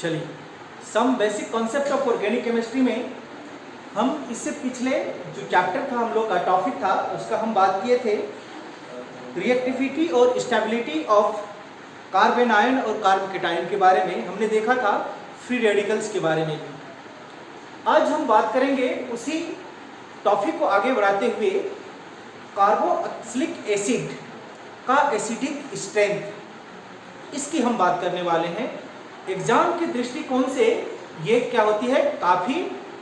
चलिए, some basic concept of organic chemistry में हम इससे पिछले जो चैप्टर था, हम लोग का टॉपिक था, उसका हम बात किए थे रिएक्टिविटी और स्टेबिलिटी ऑफ कार्बन आयन और कार्बोकेटायन के बारे में। हमने देखा था फ्री रेडिकल्स के बारे में भी। आज हम बात करेंगे उसी टॉपिक को आगे बढ़ाते हुए कार्बोक्सिलिक एसिड का एसिडिक स्ट्रेंथ, इसकी हम बात करने वाले हैं। एग्जाम के दृष्टिकोण से ये क्या होती है, काफ़ी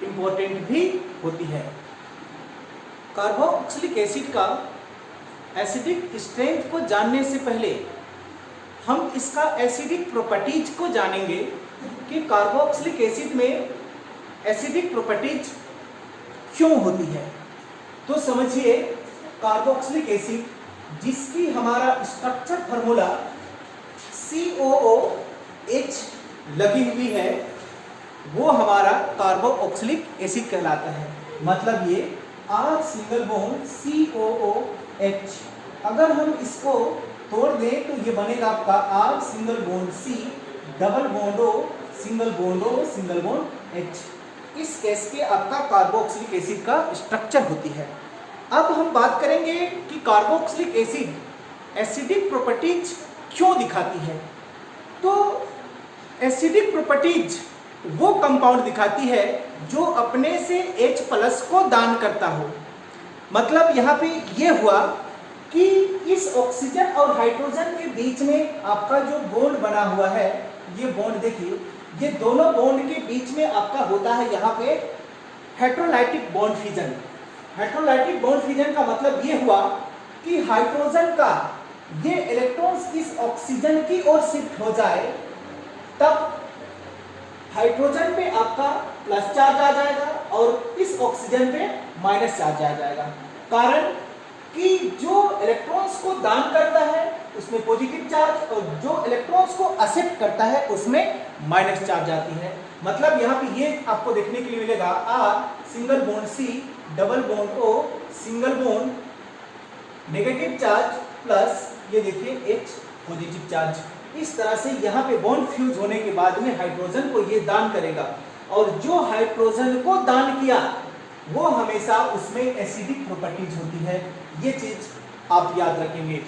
इम्पोर्टेंट भी होती है। कार्बोक्सिलिक एसिड का एसिडिक स्ट्रेंथ को जानने से पहले हम इसका एसिडिक प्रॉपर्टीज को जानेंगे कि कार्बोक्सिलिक एसिड में एसिडिक प्रॉपर्टीज क्यों होती है। तो समझिए, कार्बोक्सिलिक एसिड जिसकी हमारा स्ट्रक्चर फार्मूला COOH लगी हुई है, वो हमारा कार्बोक्सिलिक एसिड कहलाता है। मतलब ये R सिंगल बॉन्ड COOH, अगर हम इसको तोड़ दें तो ये बनेगा आपका R single bond C double bond O single bond O single bond H। इस केस के आपका कार्बोक्सिलिक एसिड का स्ट्रक्चर होती है। अब हम बात करेंगे कि कार्बोक्सिलिक एसिड एसिडिक प्रॉपर्टीज क्यों दिखाती है। तो एसिडिक प्रॉपर्टीज वो कंपाउंड दिखाती है जो अपने से H+ को दान करता हो। मतलब यहाँ पे ये हुआ कि इस ऑक्सीजन और हाइड्रोजन के बीच में आपका जो बॉन्ड बना हुआ है, ये बॉन्ड देखिए, ये दोनों बॉन्ड के बीच में आपका होता है यहाँ पे हेटेरोलाइटिक बॉन्ड फ्यूजन। हेटेरोलाइटिक बॉन्ड फ्यूजन का मतलब ये हुआ कि हाइड्रोजन का ये इलेक्ट्रॉन्स इस ऑक्सीजन की ओर शिफ्ट हो जाए, तब हाइड्रोजन पे आपका प्लस चार्ज आ जाएगा और इस ऑक्सीजन पे माइनस चार्ज आ जाएगा। कारण कि जो इलेक्ट्रॉन्स को दान करता है उसमें पॉजिटिव चार्ज और जो इलेक्ट्रॉन्स को एक्सेप्ट करता है उसमें माइनस चार्ज आती है। मतलब यहाँ पे ये आपको देखने के लिए मिलेगा R single bond C double bond O single bond negative charge plus ये देखिए H पॉजिटिव चार्ज। इस तरह से यहाँ पे बॉन्ड फ्यूज होने के बाद में हाइड्रोजन को ये दान करेगा और जो हाइड्रोजन को दान किया वो हमेशा उसमें एसिडिक प्रॉपर्टीज होती है। ये चीज आप याद रखेंगे।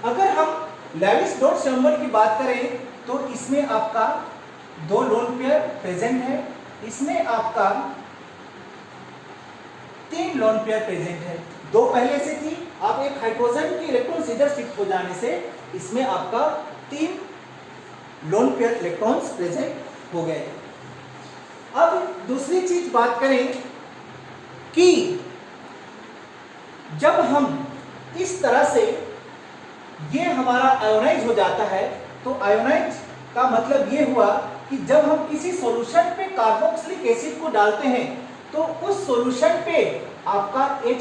अगर हम लेविस डॉट्स नंबर की बात करें तो इसमें आपका 2 लोन पेयर प्रेजेंट है, इसमें आपका 3 लोन पेयर प्रेजेंट है। 2 पहले से थी, आप एक हाइड्रोजन की इलेक्ट्रॉन इधर शिफ्ट हो जाने से इसमें आपका 3 लोन पेयर इलेक्ट्रॉन्स प्रेजेंट हो गए। अब दूसरी चीज बात करें कि जब हम इस तरह से ये हमारा आयोनाइज हो जाता है, तो आयोनाइज का मतलब ये हुआ कि जब हम किसी सॉल्यूशन पे कार्बोक्सिलिक एसिड को डालते हैं तो उस सॉल्यूशन पे आपका H+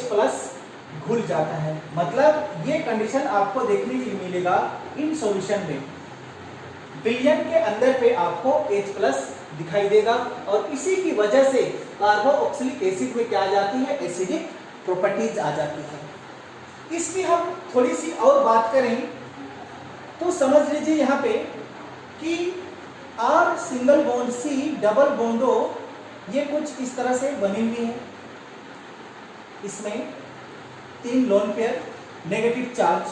घुल जाता है। मतलब ये कंडीशन आपको देखने के लिए मिलेगा इन सॉल्यूशन में। विलयन के अंदर पे आपको H+ दिखाई देगा और इसी की वजह से कार्बोक्सिलिक एसिड में क्या आ जाती है, एसिडिक प्रॉपर्टीज आ जाती है। इसकी हम थोड़ी सी और बात करें तो समझ लीजिए यहाँ पे कि R single bond C double bond O ये कुछ इस तरह से बनी हुई है। इसमें 3 लोन पेयर नेगेटिव चार्ज।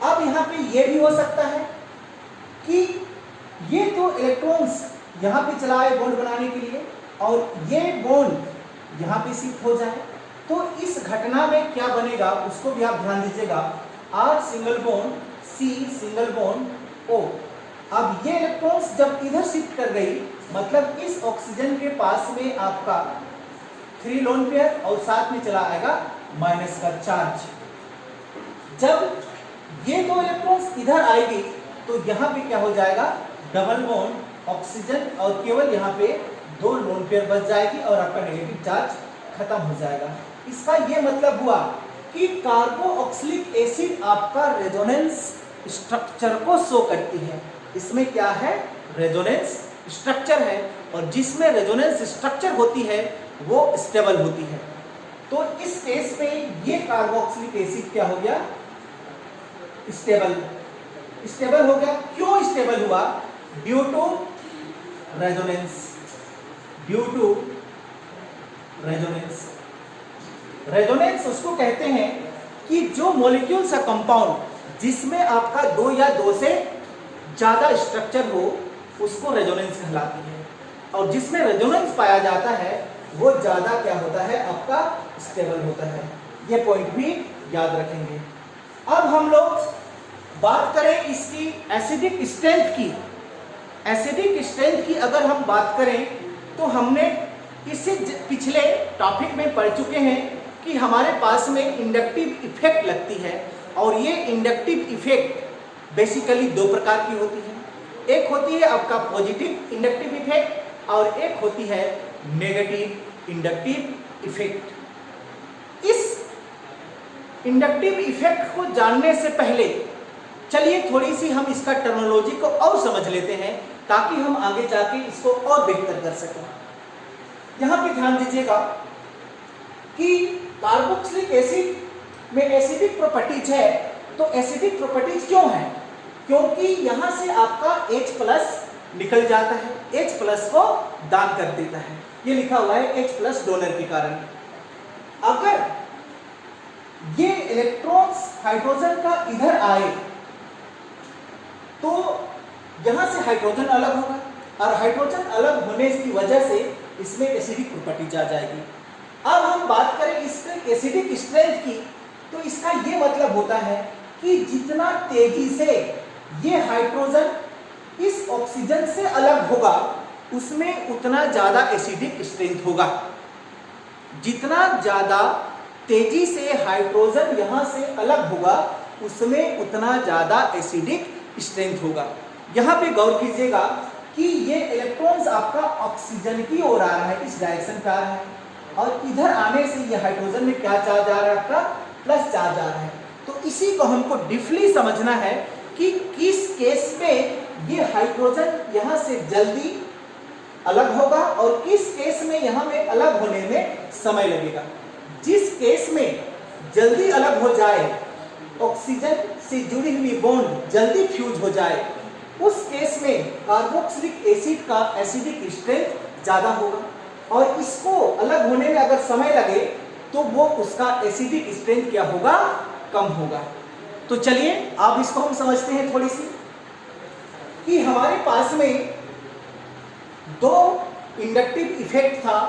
अब यहाँ पे ये भी हो सकता है कि ये तो इलेक्ट्रॉन्स यहाँ पे चला आए बॉन्ड बनाने के लिए और ये बॉन्ड यहाँ पे शिफ्ट हो जाए, तो इस घटना में क्या बनेगा उसको भी आप ध्यान दीजिएगा। R single bond C single bond O। अब ये इलेक्ट्रॉन्स जब इधर शिफ्ट कर गई, मतलब इस ऑक्सीजन के पास में आपका 3 लोन पेयर और साथ में चला आएगा माइनस का चार्ज। जब ये 2 इलेक्ट्रॉन्स इधर आएगी तो यहाँ पे क्या हो जाएगा, डबल बॉन्ड ऑक्सीजन और केवल यहाँ पे 2 लोन पेयर बच जाएगी और आपका नेगेटिव चार्ज खत्म हो जाएगा। इसका ये मतलब हुआ कि कार्बोक्सिलिक एसिड आपका रेजोनेंस स्ट्रक्चर को शो करती है। इसमें क्या है, रेजोनेंस स्ट्रक्चर है और जिसमें रेजोनेंस स्ट्रक्चर होती है वो स्टेबल होती है। तो इस केस में ये कार्बोक्सिलिक एसिड क्या हो गया, स्टेबल हो गया। क्यों स्टेबल हुआ, due to resonance, due to resonance. Resonance उसको कहते हैं कि जो मॉलिक्यूल्स या कंपाउंड जिसमें आपका दो या दो से ज्यादा स्ट्रक्चर हो उसको रेजोनेंस कहलाती है, और जिसमें रेजोनेंस पाया जाता है वो ज्यादा क्या होता है, आपका स्टेबल होता है। ये पॉइंट भी याद रखेंगे। अब हम लोग बात करें इसकी एसिडिक स्ट्रेंथ की। एसिडिक स्ट्रेंथ की अगर हम बात करें तो हमने इसी पिछले टॉपिक में पढ़ चुके हैं कि हमारे पास में इंडक्टिव इफेक्ट लगती है, और ये इंडक्टिव इफेक्ट बेसिकली दो प्रकार की होती है। एक होती है आपका पॉजिटिव इंडक्टिव इफेक्ट और एक होती है नेगेटिव इंडक्टिव इफेक्ट। इस इंडक्टिव इफेक्ट को जानने से पहले चलिए थोड़ी सी हम इसका टर्मिनोलॉजी को और समझ लेते हैं ताकि हम आगे जाके इसको और बेहतर कर सकें। यहां पे ध्यान दीजिएगा कि कार्बोक्सिलिक एसिड में एसिडिक प्रॉपर्टीज है, तो एसिडिक प्रॉपर्टीज क्यों है? क्योंकि यहां से आपका H+ निकल जाता है, H+ को दान कर देता है। ये लिखा हुआ है H+ डोनर के कारण। अगर ये इलेक्ट्रॉन्स हाइड्रोजन का इधर आए तो यहां से हाइड्रोजन अलग होगा, और हाइड्रोजन अलग होने की वजह से इसमें एसिडिक प्रॉपर्टीज आ जाएगी। अब हम बात करें इसके एसिडिक स्ट्रेंथ की, तो इसका ये मतलब होता है कि जितना तेजी से ये हाइड्रोजन इस ऑक्सीजन से अलग होगा उसमें उतना ज्यादा एसिडिक स्ट्रेंथ होगा। जितना ज्यादा तेजी से हाइड्रोजन यहां से अलग होगा उसमें उतना ज्यादा एसिडिक स्ट्रेंथ होगा। यहां पे गौर कीजिएगा कि ये इलेक्ट्रॉन्स आपका ऑक्सीजन की ओर आ रहा है, इस डायरेक्शन का आ रहा है, और इधर आने से ये हाइड्रोजन में क्या चार्ज आ रहा है, आपका प्लस चार्ज आ रहा है। तो इसी को हमको डीपली समझना है कि किस केस में ये हाइड्रोजन यहां से जल्दी अलग होगा और किस केस में यहां में अलग होने में समय लगेगा। जिस केस में जल्दी अलग हो जाए, ऑक्सीजन से जुड़ी हुई बॉन्ड जल्दी फ्यूज हो जाए, उस केस में कार्बोक्सिलिक एसिड का एसिडिक स्ट्रेंथ ज्यादा होगा, और इसको अलग होने में अगर समय लगे तो वो उसका एसिडिक स्ट्रेंथ क्या होगा, कम होगा। तो चलिए अब इसको हम समझते हैं थोड़ी सी कि हमारे पास में दो इंडक्टिव इफेक्ट था।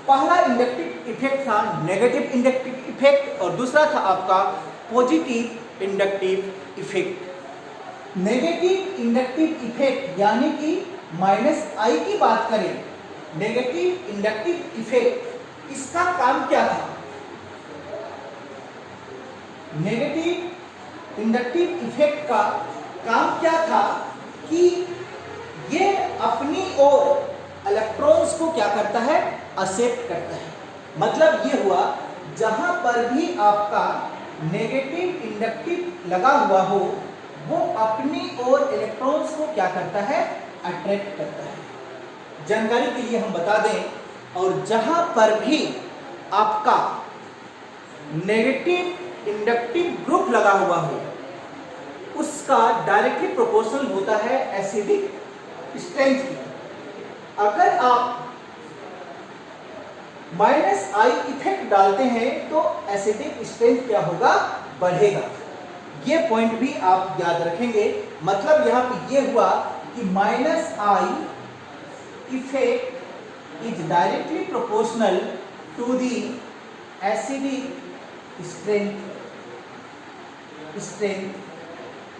पहला इंडक्टिव इफेक्ट था नेगेटिव इंडक्टिव इफेक्ट और दूसरा था आपका positive inductive effect. Negative inductive effect यानी कि -I की बात करें, नेगेटिव इंडक्टिव इफेक्ट, इसका काम क्या था? नेगेटिव इंडक्टिव इफेक्ट का काम क्या था कि ये अपनी ओर इलेक्ट्रॉन्स को क्या करता है, एक्सेप्ट करता है। मतलब ये हुआ जहां पर भी आपका नेगेटिव इंडक्टिव लगा हुआ हो वो अपनी ओर इलेक्ट्रॉन्स को क्या करता है, अट्रैक्ट करता है। जानकारी के लिए हम बता दें, और जहां पर भी आपका नेगेटिव इंडक्टिव ग्रुप लगा हुआ हो उसका डायरेक्टली प्रोपोर्शनल होता है एसिडिक स्ट्रेंथ की। अगर आप -I इफेक्ट डालते हैं तो एसिडिक स्ट्रेंथ क्या होगा, बढ़ेगा। ये पॉइंट भी आप याद रखेंगे। मतलब यहां पे ये हुआ कि -I effect is directly proportional to the acidic strength.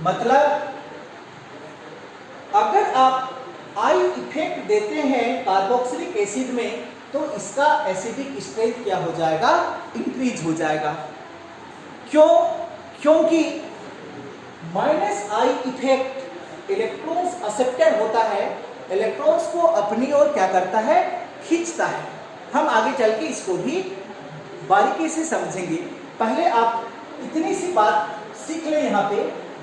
मतलब अगर आप I इफेक्ट देते हैं कार्बोक्सिलिक एसिड में तो इसका एसिडिक स्ट्रेंथ क्या हो जाएगा, इंक्रीज हो जाएगा। क्यों? क्योंकि -I इफेक्ट इलेक्ट्रॉन्स एक्सेप्टेड होता है, इलेक्ट्रॉन्स को अपनी ओर क्या करता है, खींचता है। हम आगे चल के इसको भी बारीकी से समझेंगे। पहले आप इतनी सी बात सीख लें, यहाँ पे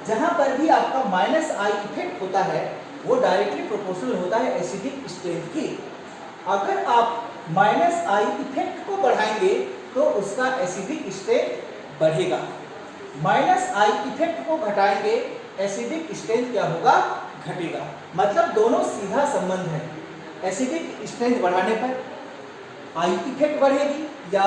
जहां पर भी आपका -I इफेक्ट होता है वो डायरेक्टली प्रोपोर्शनल होता है एसिडिक स्ट्रेंथ की। अगर आप -I इफेक्ट को बढ़ाएंगे तो उसका एसिडिक स्ट्रेंथ बढ़ेगा, -I इफेक्ट को घटाएंगे एसिडिक स्ट्रेंथ क्या होगा, घटेगा। मतलब दोनों सीधा संबंध है। एसिडिक स्ट्रेंथ बढ़ाने पर आई इफेक्ट बढ़ेगी या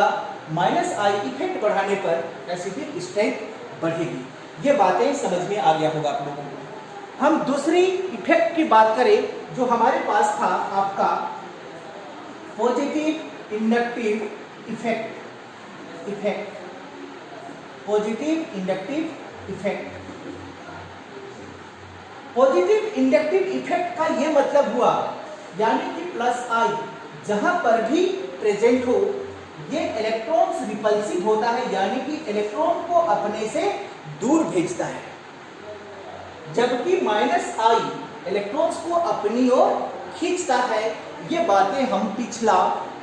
माइनस आई इफेक्ट बढ़ाने पर एसिडिक स्ट्रेंथ बढ़ेगी। ये बातें समझ में आ गया होगा आप लोगों को। हम दूसरी इफेक्ट की बात करें जो हमारे पास था आपका positive inductive effect positive inductive effect. Positive inductive effect का ये मतलब हुआ यानी कि प्लस आई जहां पर भी प्रेजेंट हो ये इलेक्ट्रॉन्स रिपल्सिव होता है, यानी कि इलेक्ट्रॉन को अपने से दूर भेजता है, जबकि माइनस आई इलेक्ट्रॉन्स को अपनी ओर खींचता है। ये बातें हम पिछला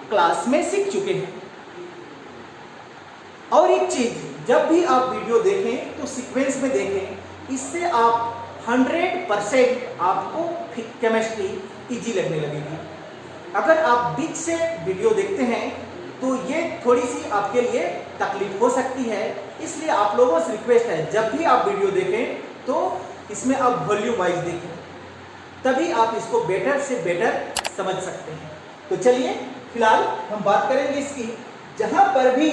क्लास में सीख चुके हैं। और एक चीज, जब भी आप वीडियो देखें तो सीक्वेंस में देखें, इससे आप 100% आपको केमिस्ट्री इजी लगने लगेगी। अगर आप बीच से वीडियो देखते हैं तो ये थोड़ी सी आपके लिए तकलीफ हो सकती है, इसलिए आप लोगों से रिक्वेस्ट है जब भी आप वीडियो देखें तो इसमें आप वॉल्यूम वाइज देखें, तभी आप इसको बेटर से बेटर समझ सकते हैं। तो चलिए फिलहाल हम बात करेंगे इसकी। जहां पर भी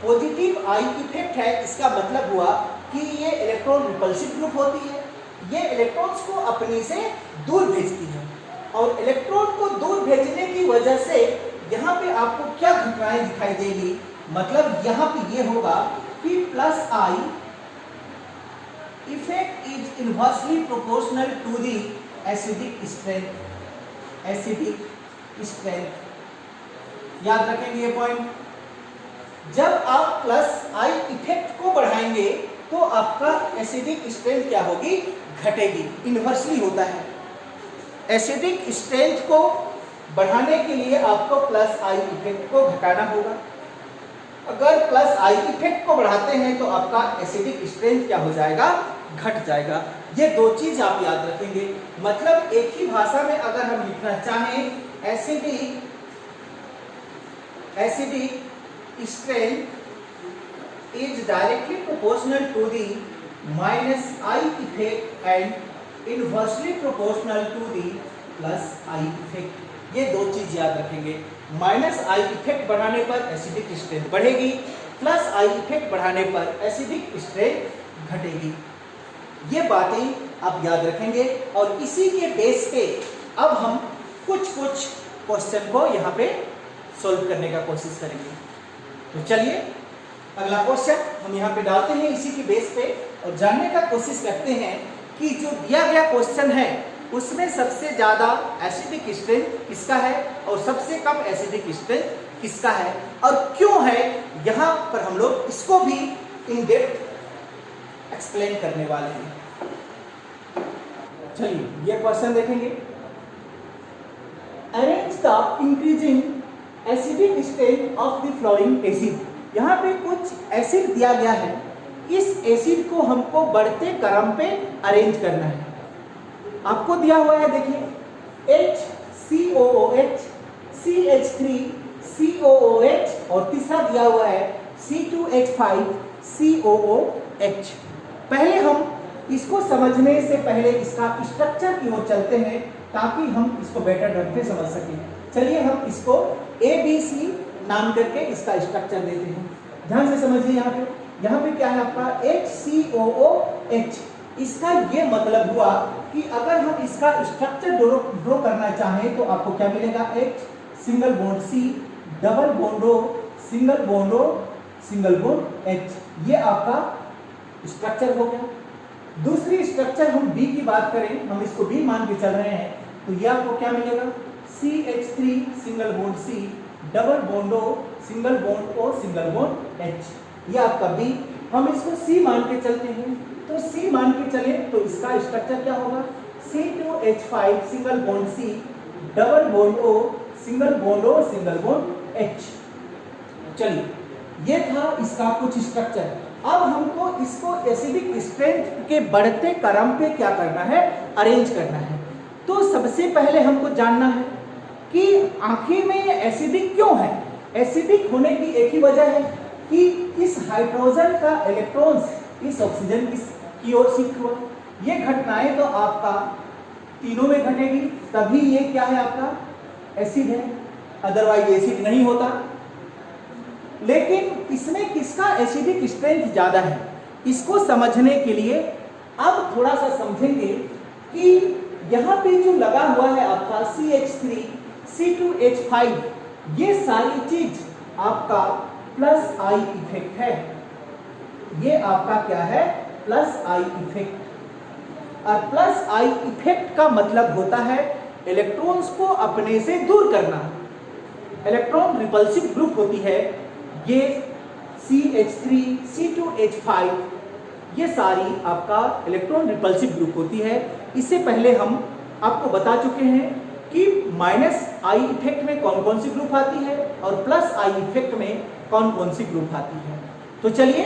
पॉजिटिव आई इफेक्ट है इसका मतलब हुआ कि ये इलेक्ट्रॉन रिपल्सिव ग्रुप होती है, ये इलेक्ट्रॉन्स को अपनी से दूर भेजती है, और इलेक्ट्रॉन को दूर भेजने की वजह से यहाँ पे आपको क्या घटनाएं दिखाई देगी। मतलब यहाँ पे ये होगा कि plus I effect is inversely proportional to the acidic strength. याद रखेंगे ये पॉइंट। जब आप प्लस आई इफेक्ट को बढ़ाएंगे तो आपका एसिडिक स्ट्रेंथ क्या होगी, घटेगी। इनवर्सली होता है। एसिडिक स्ट्रेंथ को बढ़ाने के लिए आपको प्लस आई इफेक्ट को घटाना होगा। अगर प्लस आई इफेक्ट को बढ़ाते हैं तो आपका एसिडिक स्ट्रेंथ क्या हो जाएगा, घट जाएगा। ये दो चीज आप याद रखेंगे। मतलब एक ही भाषा में अगर हम लिखना चाहें, acidic strength is directly proportional to the minus I effect and inversely proportional to the plus I effect. ये दो चीज याद रखेंगे। माइनस आई इफेक्ट बढ़ाने पर एसिडिक स्ट्रेंथ बढ़ेगी, प्लस आई इफेक्ट बढ़ाने पर एसिडिक स्ट्रेंथ घटेगी। ये बातें आप याद रखेंगे और इसी के बेस पे अब हम कुछ क्वेश्चन को यहाँ पे सॉल्व करने का कोशिश करेंगे। तो चलिए अगला क्वेश्चन हम यहाँ पे डालते हैं इसी के बेस पे और जानने का कोशिश करते हैं कि जो दिया गया क्वेश्चन है उसमें सबसे ज्यादा एसिडिक स्ट्रेंथ किसका है और सबसे कम एसिडिक स्ट्रेंथ किसका है और क्यों है। यहाँ पर हम लोग इसको भी इन डेप्थ एक्सप्लेन करने वाले हैं। चलिए ये क्वेश्चन देखेंगे। Arrange the increasing acidic strength of the flowing acid. यहाँ पे कुछ एसिड दिया गया है, इस एसिड को हमको बढ़ते क्रम पे अरेंज करना है। आपको दिया हुआ है देखिए HCOOH, CH3, COOH और तीसरा दिया हुआ है C2H5, COOH। पहले हम इसको समझने से पहले इसका स्ट्रक्चर की ओर चलते हैं ताकि हम इसको बेटर ढंग से समझ सकें। चलिए हम इसको ABC नाम करके इसका स्ट्रक्चर देते हैं। ध्यान से समझिए। यहाँ पे क्या है आपका HCOOH। इसका ये मतलब हुआ कि अगर हम इसका स्ट्रक्चर ड्रॉ करना चाहें तो आपको क्या मिलेगा, H single bond C, double bond O, single bond O, single bond H। ये आपका स्ट्रक्चर हो गया। दूसरी स्ट्रक्चर हम B की बात करें, हम इसको B मान के चल रहे हैं, तो ये आपको क्या मिलेगा, CH3 single bond C, double bond O, single bond O, single bond H। ये आपका B। हम इसको C मान के चलते हैं, तो C मान के चले तो इसका स्ट्रक्चर क्या होगा, C2H5 single bond C, double bond O, single bond O, single bond H। चलिए ये था इसका कुछ स्ट्रक्चर। अब हमको इसको एसिडिक स्ट्रेंथ के बढ़ते क्रम पे क्या करना है, अरेंज करना है। तो सबसे पहले हमको जानना है कि आखिर में ये एसिडिक क्यों है। एसिडिक होने की एक ही वजह है कि इस हाइड्रोजन का इलेक्ट्रॉन्स इस ऑक्सीजन की ओर शिफ्ट हुआ। ये घटनाएं तो आपका तीनों में घटेगी, तभी ये क्या है आपका एसिड है, अदरवाइज एसिड नहीं होता। लेकिन इसमें किसका एसिडिक स्ट्रेंथ ज़्यादा है, इसको समझने के लिए अब थोड़ा सा समझेंगे कि यहाँ पे जो लगा हुआ है आपका CH3 C2H5, ये सारी चीज आपका प्लस आई इफेक्ट है। ये आपका क्या है, प्लस आई इफेक्ट। और प्लस आई इफेक्ट का मतलब होता है इलेक्ट्रॉन्स को अपने से दूर करना। इलेक्ट्रॉन रिपल्सिव ग्रुप होती है ये CH3 C2H5, ये सारी आपका इलेक्ट्रॉन रिपल्सिव ग्रुप होती है। इससे पहले हम आपको बता चुके हैं कि माइनस आई इफेक्ट में कौन कौन सी ग्रुप आती है और प्लस आई इफेक्ट में कौन कौन सी ग्रुप आती है। तो चलिए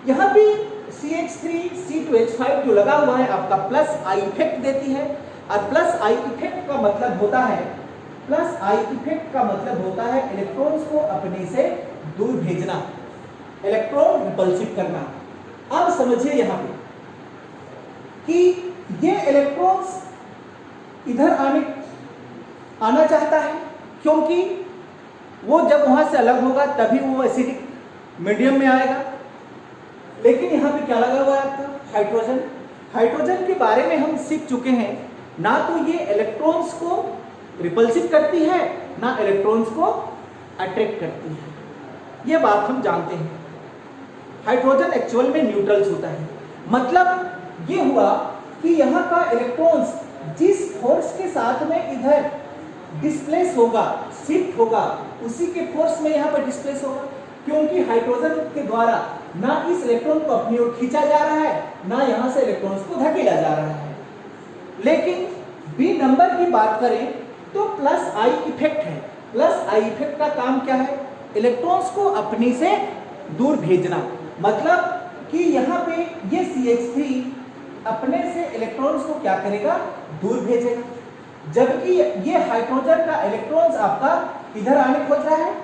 यहाँ पे CH3 C2H5 जो लगा हुआ है आपका प्लस आई इफेक्ट देती है। और प्लस आई इफेक्ट का मतलब होता है, प्लस आई इफेक्ट का मतलब होता है इलेक्ट्रॉन्स को अपने से दूर भेजना, इलेक्ट्रॉन रिपल्सिव करना। अब समझिए यहाँ पे कि ये इलेक्ट्रॉन्स इधर आना चाहता है, क्योंकि वो जब वहां से अलग होगा तभी वो एसिडिक मीडियम में आएगा। लेकिन यहाँ पे क्या लगा हुआ है आपका, हाइड्रोजन। हाइड्रोजन के बारे में हम सीख चुके हैं, ना तो ये इलेक्ट्रॉन्स को रिपल्सिव करती है ना इलेक्ट्रॉन्स को अट्रैक्ट करती है, ये बात हम जानते हैं। हाइड्रोजन एक्चुअल में न्यूट्रल्स होता है। मतलब ये हुआ कि यहाँ का इलेक्ट्रॉन्स जिस फोर्स के साथ में इधर डिस्प्लेस होगा, शिफ्ट होगा, उसी के फोर्स में यहाँ पर डिस्प्लेस होगा। क्योंकि हाइड्रोजन के द्वारा ना इस इलेक्ट्रॉन को अपनी ओर खींचा जा रहा है, ना यहाँ से इलेक्ट्रॉन्स को धकेला जा रहा है। लेकिन बी नंबर की बात करें तो प्लस आई इफेक्ट है। प्लस आई इफेक्ट का काम क्या है, इलेक्ट्रॉन्स को अपनी से दूर भेजना। मतलब कि यहाँ पे ये CH3 अपने से इलेक्ट्रॉन्स को क्या करेगा, दूर भेजेगा। जबकि ये हाइड्रोजन का इलेक्ट्रॉन्स आपका इधर आने खोज रहा है,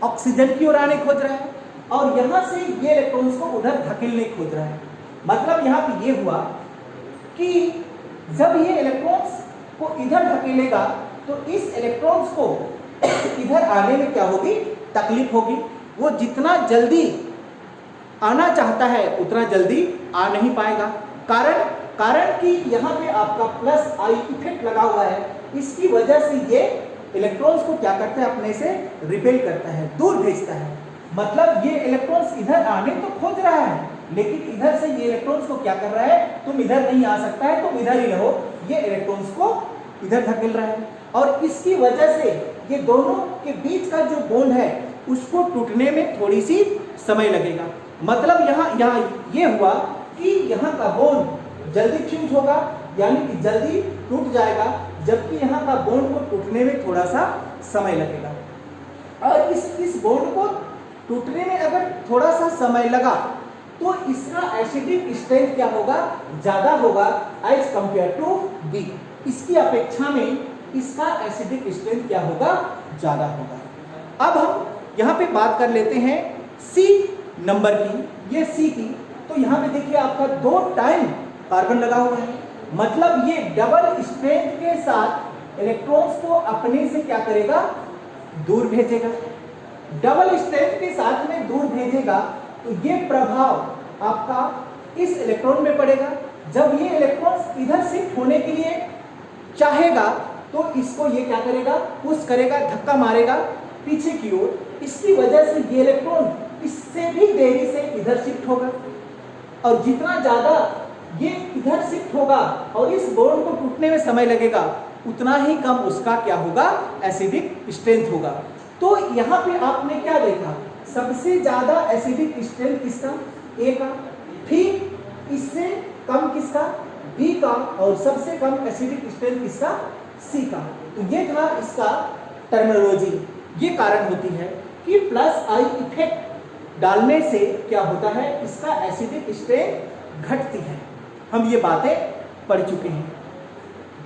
ऑक्सीजन की ओर आने खोज रहा है, और यहाँ से ये इलेक्ट्रॉन्स को उधर धकेलने खोज रहा है। मतलब यहाँ पे ये हुआ कि जब ये इलेक्ट्रॉन्स को इधर धकेलेगा तो इस इलेक्ट्रॉन्स को इधर आने में क्या होगी, तकलीफ होगी। वो जितना जल्दी आना चाहता है उतना जल्दी आ नहीं पाएगा। कारण कि यहाँ पे आपका प्लस आई इफेक्ट लगा हुआ है, इसकी वजह से ये इलेक्ट्रॉन्स को क्या करता है, अपने से रिपेल करता है, दूर भेजता है। मतलब ये इलेक्ट्रॉन्स इधर आने तो खोज रहा है, लेकिन इधर से ये इलेक्ट्रॉन्स को क्या कर रहा है, तुम इधर नहीं आ सकता है, तुम इधर ही रहो, ये इलेक्ट्रॉन्स को इधर धकेल रहा है। और इसकी वजह से ये दोनों के बीच का जो बॉन्ड है उसको टूटने में थोड़ी सी समय लगेगा। मतलब यहाँ ये हुआ कि यहाँ का बॉन्ड जल्दी फ्यूज होगा, यानी कि जल्दी टूट जाएगा, जबकि यहाँ का बॉन्ड को टूटने में थोड़ा सा समय लगेगा। और इस बॉन्ड को टूटने में अगर थोड़ा सा समय लगा तो इसका एसिडिक स्ट्रेंथ क्या होगा, ज्यादा होगा एज कंपेयर टू बी। इसकी अपेक्षा में इसका एसिडिक स्ट्रेंथ क्या होगा, ज्यादा होगा। अब हम यहाँ पे बात कर लेते हैं सी नंबर की, ये सी की। तो यहाँ पे देखिए आपका 2 टाइम कार्बन लगा हुआ है, मतलब ये डबल स्ट्रेंथ के साथ इलेक्ट्रॉन्स को अपने से क्या करेगा, दूर भेजेगा। डबल स्ट्रेंथ के साथ में दूर भेजेगा तो ये प्रभाव आपका इस इलेक्ट्रॉन में पड़ेगा। जब ये इलेक्ट्रॉन्स इधर शिफ्ट होने के लिए चाहेगा तो इसको ये क्या करेगा, पुश करेगा, धक्का मारेगा पीछे की ओर। इसकी वजह से ये इलेक्ट्रॉन इससे भी देरी से इधर शिफ्ट होगा, और जितना ज्यादा ये इधर शिफ्ट होगा और इस बॉन्ड को टूटने में समय लगेगा, उतना ही कम उसका क्या होगा, एसिडिक स्ट्रेंथ होगा। तो यहाँ पे आपने क्या देखा, सबसे ज्यादा एसिडिक स्ट्रेंथ किसका, ए का, फिर इससे कम किसका, बी का, और सबसे कम एसिडिक स्ट्रेंथ किसका, सी का। तो ये था इसका टर्मिनोलॉजी। ये कारण होती है कि प्लस आई इफेक्ट डालने से क्या होता है, इसका एसिडिक स्ट्रेंथ घटती है। हम ये बातें पढ़ चुके हैं।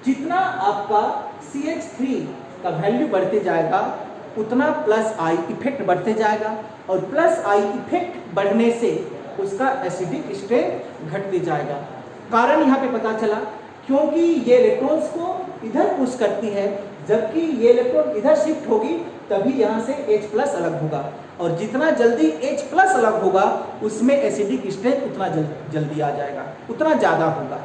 जितना आपका CH3 का वैल्यू बढ़ते जाएगा उतना प्लस आई इफेक्ट बढ़ते जाएगा, और प्लस आई इफेक्ट बढ़ने से उसका एसिडिक स्ट्रेंथ घटते जाएगा। कारण यहाँ पे पता चला, क्योंकि ये इलेक्ट्रॉन्स को इधर पुश करती है, जबकि ये इलेक्ट्रॉन इधर शिफ्ट होगी तभी यहाँ से H+ अलग होगा, और जितना जल्दी H+ अलग होगा उसमें एसिडिक स्ट्रेंथ उतना जल्दी आ जाएगा, उतना ज़्यादा होगा।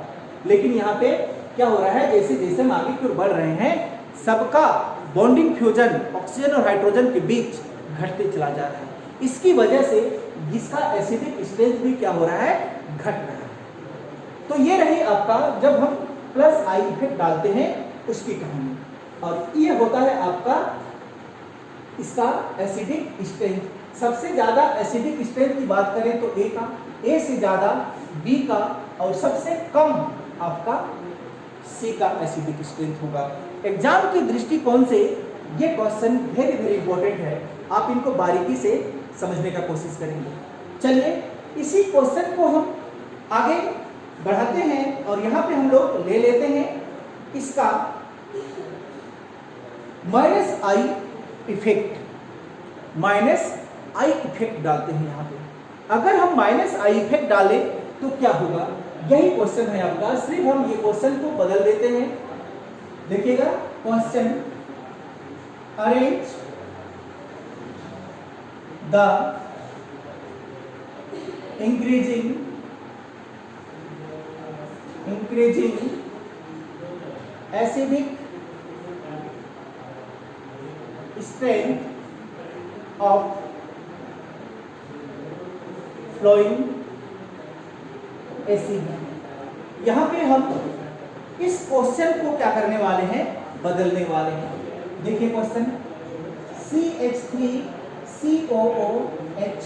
लेकिन यहाँ पे क्या हो रहा है, जैसे जैसे हम आगे की ओर बढ़ रहे हैं सबका बॉन्डिंग फ्यूजन ऑक्सीजन और हाइड्रोजन के बीच घटते चला जा रहा है। इसकी वजह से इसका एसिडिक स्ट्रेंथ भी क्या हो रहा है, घट रहा है। तो ये रही आपका जब हम +I इफेक्ट डालते हैं उसकी कहानी। और ये होता है आपका इसका एसिडिक स्ट्रेंथ। सबसे ज्यादा एसिडिक स्ट्रेंथ की बात करें तो A से ज्यादा B का, और सबसे कम आपका C का एसिडिक स्ट्रेंथ होगा। एग्जाम के दृष्टिकोण से ये क्वेश्चन वेरी वेरी इंपॉर्टेंट है, आप इनको बारीकी से समझने का कोशिश करेंगे। चलिए इसी क्वेश्चन को हम आगे बढ़ाते हैं और यहाँ पे हम लोग ले लेते हैं इसका -I इफेक्ट, -I इफेक्ट डालते हैं यहाँ पे। अगर हम -I इफेक्ट डालें तो क्या होगा, यही क्वेश्चन है आपका। सिर्फ हम ये क्वेश्चन को बदल देते हैं। देखिएगा question, arrange the increasing acidic strength of flowing acid। यहाँ पे हम इस क्वेश्चन को क्या करने वाले हैं, बदलने वाले हैं। देखिए क्वेश्चन, CH3COOH,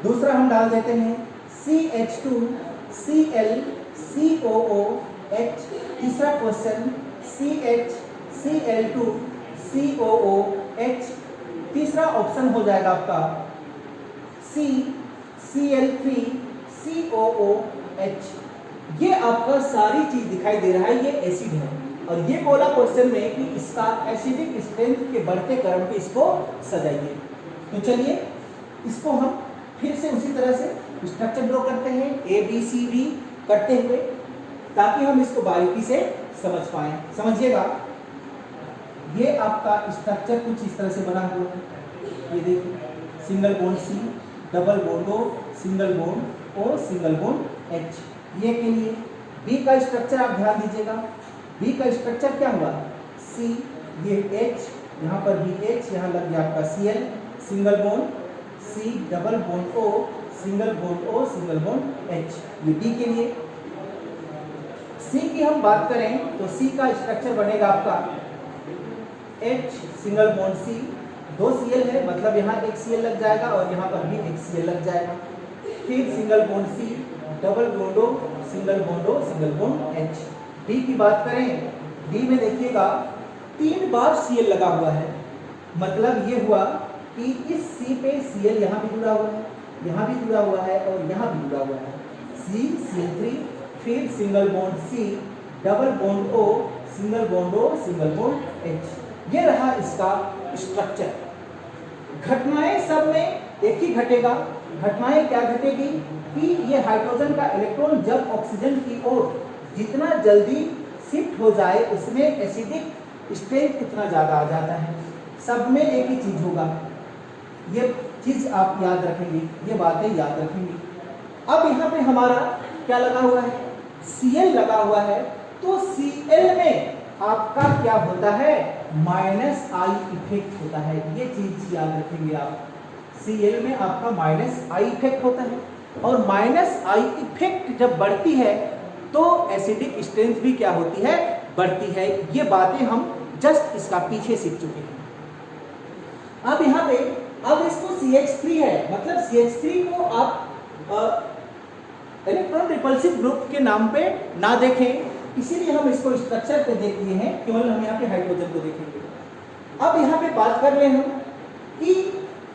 दूसरा हम डाल देते हैं CH2ClCOOH, तीसरा क्वेश्चन CHCl2COOH, तीसरा ऑप्शन हो जाएगा आपका CCl3COOH। ये आपका सारी चीज दिखाई दे रहा है, ये एसिड है। और ये बोला क्वेश्चन में कि इसका एसिडिक स्ट्रेंथ के बढ़ते क्रम पे इसको सजाइए। तो चलिए इसको हम फिर से उसी तरह से स्ट्रक्चर ड्रॉ करते हैं ABCD करते हुए, ताकि हम इसको बारीकी से समझ पाए। समझिएगा, ये आपका स्ट्रक्चर कुछ इस तरह से बना हुआ है। ये देखिए, single bond C, double bond O, single bond O, single bond H। ये के लिए B का स्ट्रक्चर आप ध्यान दीजिएगा। B का स्ट्रक्चर क्या हुआ, C, ये H, यहाँ पर भी H, यहाँ लग गया आपका Cl, single bond C, double bond O, single bond O, single bond H। ये B के लिए। C की हम बात करें तो C का स्ट्रक्चर बनेगा आपका H, single bond C, 2 Cl है, मतलब यहाँ एक Cl लग जाएगा और यहाँ पर भी एक Cl लग जाएगा। फिर single bond C, double bond O, single bond O, single bond H। D की बात करें, D में देखिएगा 3 बार Cl लगा हुआ है, मतलब ये हुआ कि इस C पे Cl यहाँ भी जुड़ा हुआ है, यहाँ भी जुड़ा हुआ है और यहाँ भी जुड़ा हुआ है। CCl3, फिर single bond C, double bond O, single bond O, single bond H। ये रहा इसका स्ट्रक्चर। घटनाएं सब में एक ही घटेगा। घटनाएं क्या घटेगी कि ये हाइड्रोजन का इलेक्ट्रॉन जब ऑक्सीजन की ओर जितना जल्दी शिफ्ट हो जाए उसमें एसिडिक स्ट्रेंथ उतना ज़्यादा आ जाता है। सब में एक ही चीज़ होगा, ये चीज़ आप याद रखेंगे, ये बातें याद रखेंगे। अब यहाँ पे हमारा क्या लगा हुआ है, Cl लगा हुआ है, तो Cl में आपका क्या होता है, -I इफेक्ट होता है। ये चीज याद रखेंगे आप, Cl में आपका -I इफेक्ट होता है, और -I इफेक्ट जब बढ़ती है तो एसिडिक स्ट्रेंथ भी क्या होती है, बढ़ती है। ये बातें हम जस्ट इसका पीछे सीख चुके हैं। अब यहाँ पे अब इसको CH3 है, मतलब CH3 को आप इलेक्ट्रॉन रिपल्सिव ग्रुप के नाम पे ना देखें, इसीलिए हम इसको स्ट्रक्चर पे देख लिए हैं, केवल हम यहाँ पे हाइड्रोजन को देखेंगे। अब यहाँ पे बात कर रहे हैं हम कि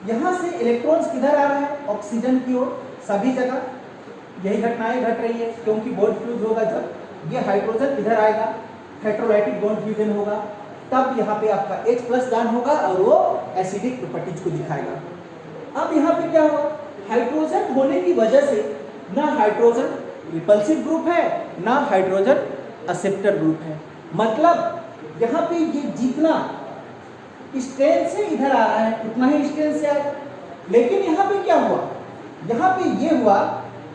यहाँ से इलेक्ट्रॉन्स किधर आ रहा है, ऑक्सीजन की ओर। सभी जगह यही घटनाएं घट रही है, क्योंकि बॉन्ड फ्यूज होगा जब ये हाइड्रोजन इधर आएगा, हेटेरोलाइटिक बॉन्ड फ्यूजन होगा, तब यहाँ पे आपका H+ दान होगा और वो एसिडिक प्रॉपर्टीज को दिखाएगा। अब यहाँ पे क्या हुआ, हाइड्रोजन होने की वजह से ना हाइड्रोजन रिपल्सिव ग्रुप है ना हाइड्रोजन एक्सेप्टर ग्रुप है, मतलब यहाँ पे ये जितना स्ट्रेंथ से इधर आ रहा है उतना ही स्ट्रेंथ से आएगा। लेकिन यहाँ पे क्या हुआ, यहाँ पे ये हुआ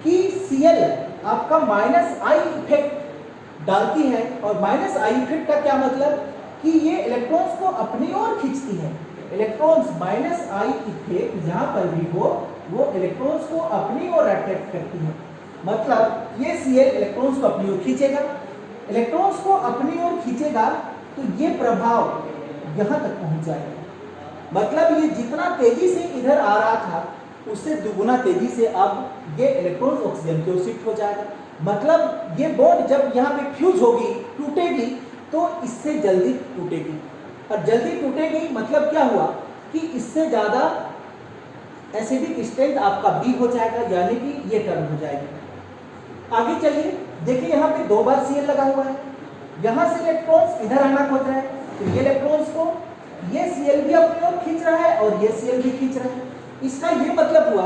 कि Cl आपका -I इफेक्ट डालती है। और -I इफेक्ट का क्या मतलब कि ये इलेक्ट्रॉन्स को अपनी ओर खींचती है। इलेक्ट्रॉन्स -I इफेक्ट जहाँ पर भी हो वो इलेक्ट्रॉन्स को अपनी ओर अट्रैक्ट करती है। मतलब ये Cl इलेक्ट्रॉन्स को अपनी ओर खींचेगा, इलेक्ट्रॉन्स को अपनी ओर खींचेगा तो ये प्रभाव यहाँ तक पहुँच जाएगा। मतलब ये जितना तेजी से इधर आ रहा था उससे दुगुना तेजी से अब ये इलेक्ट्रॉन्स ऑक्सीजन की ओर शिफ्ट हो जाएगा। मतलब ये बॉन्ड जब यहाँ पे फ्यूज होगी, टूटेगी, तो इससे जल्दी टूटेगी। और जल्दी टूटेगी मतलब क्या हुआ कि इससे ज़्यादा एसिडिक स्ट्रेंथ आपका B हो जाएगा, यानी कि ये टर्म हो जाएगी। आगे चलिए, देखिए यहाँ पे 2 बार Cl लगा हुआ है। यहाँ से इलेक्ट्रॉन्स इधर आना खोज रहा है, तो ये इलेक्ट्रॉन्स को ये Cl भी अपनी ओर खींच रहा है और ये Cl भी खींच रहा है। इसका ये मतलब हुआ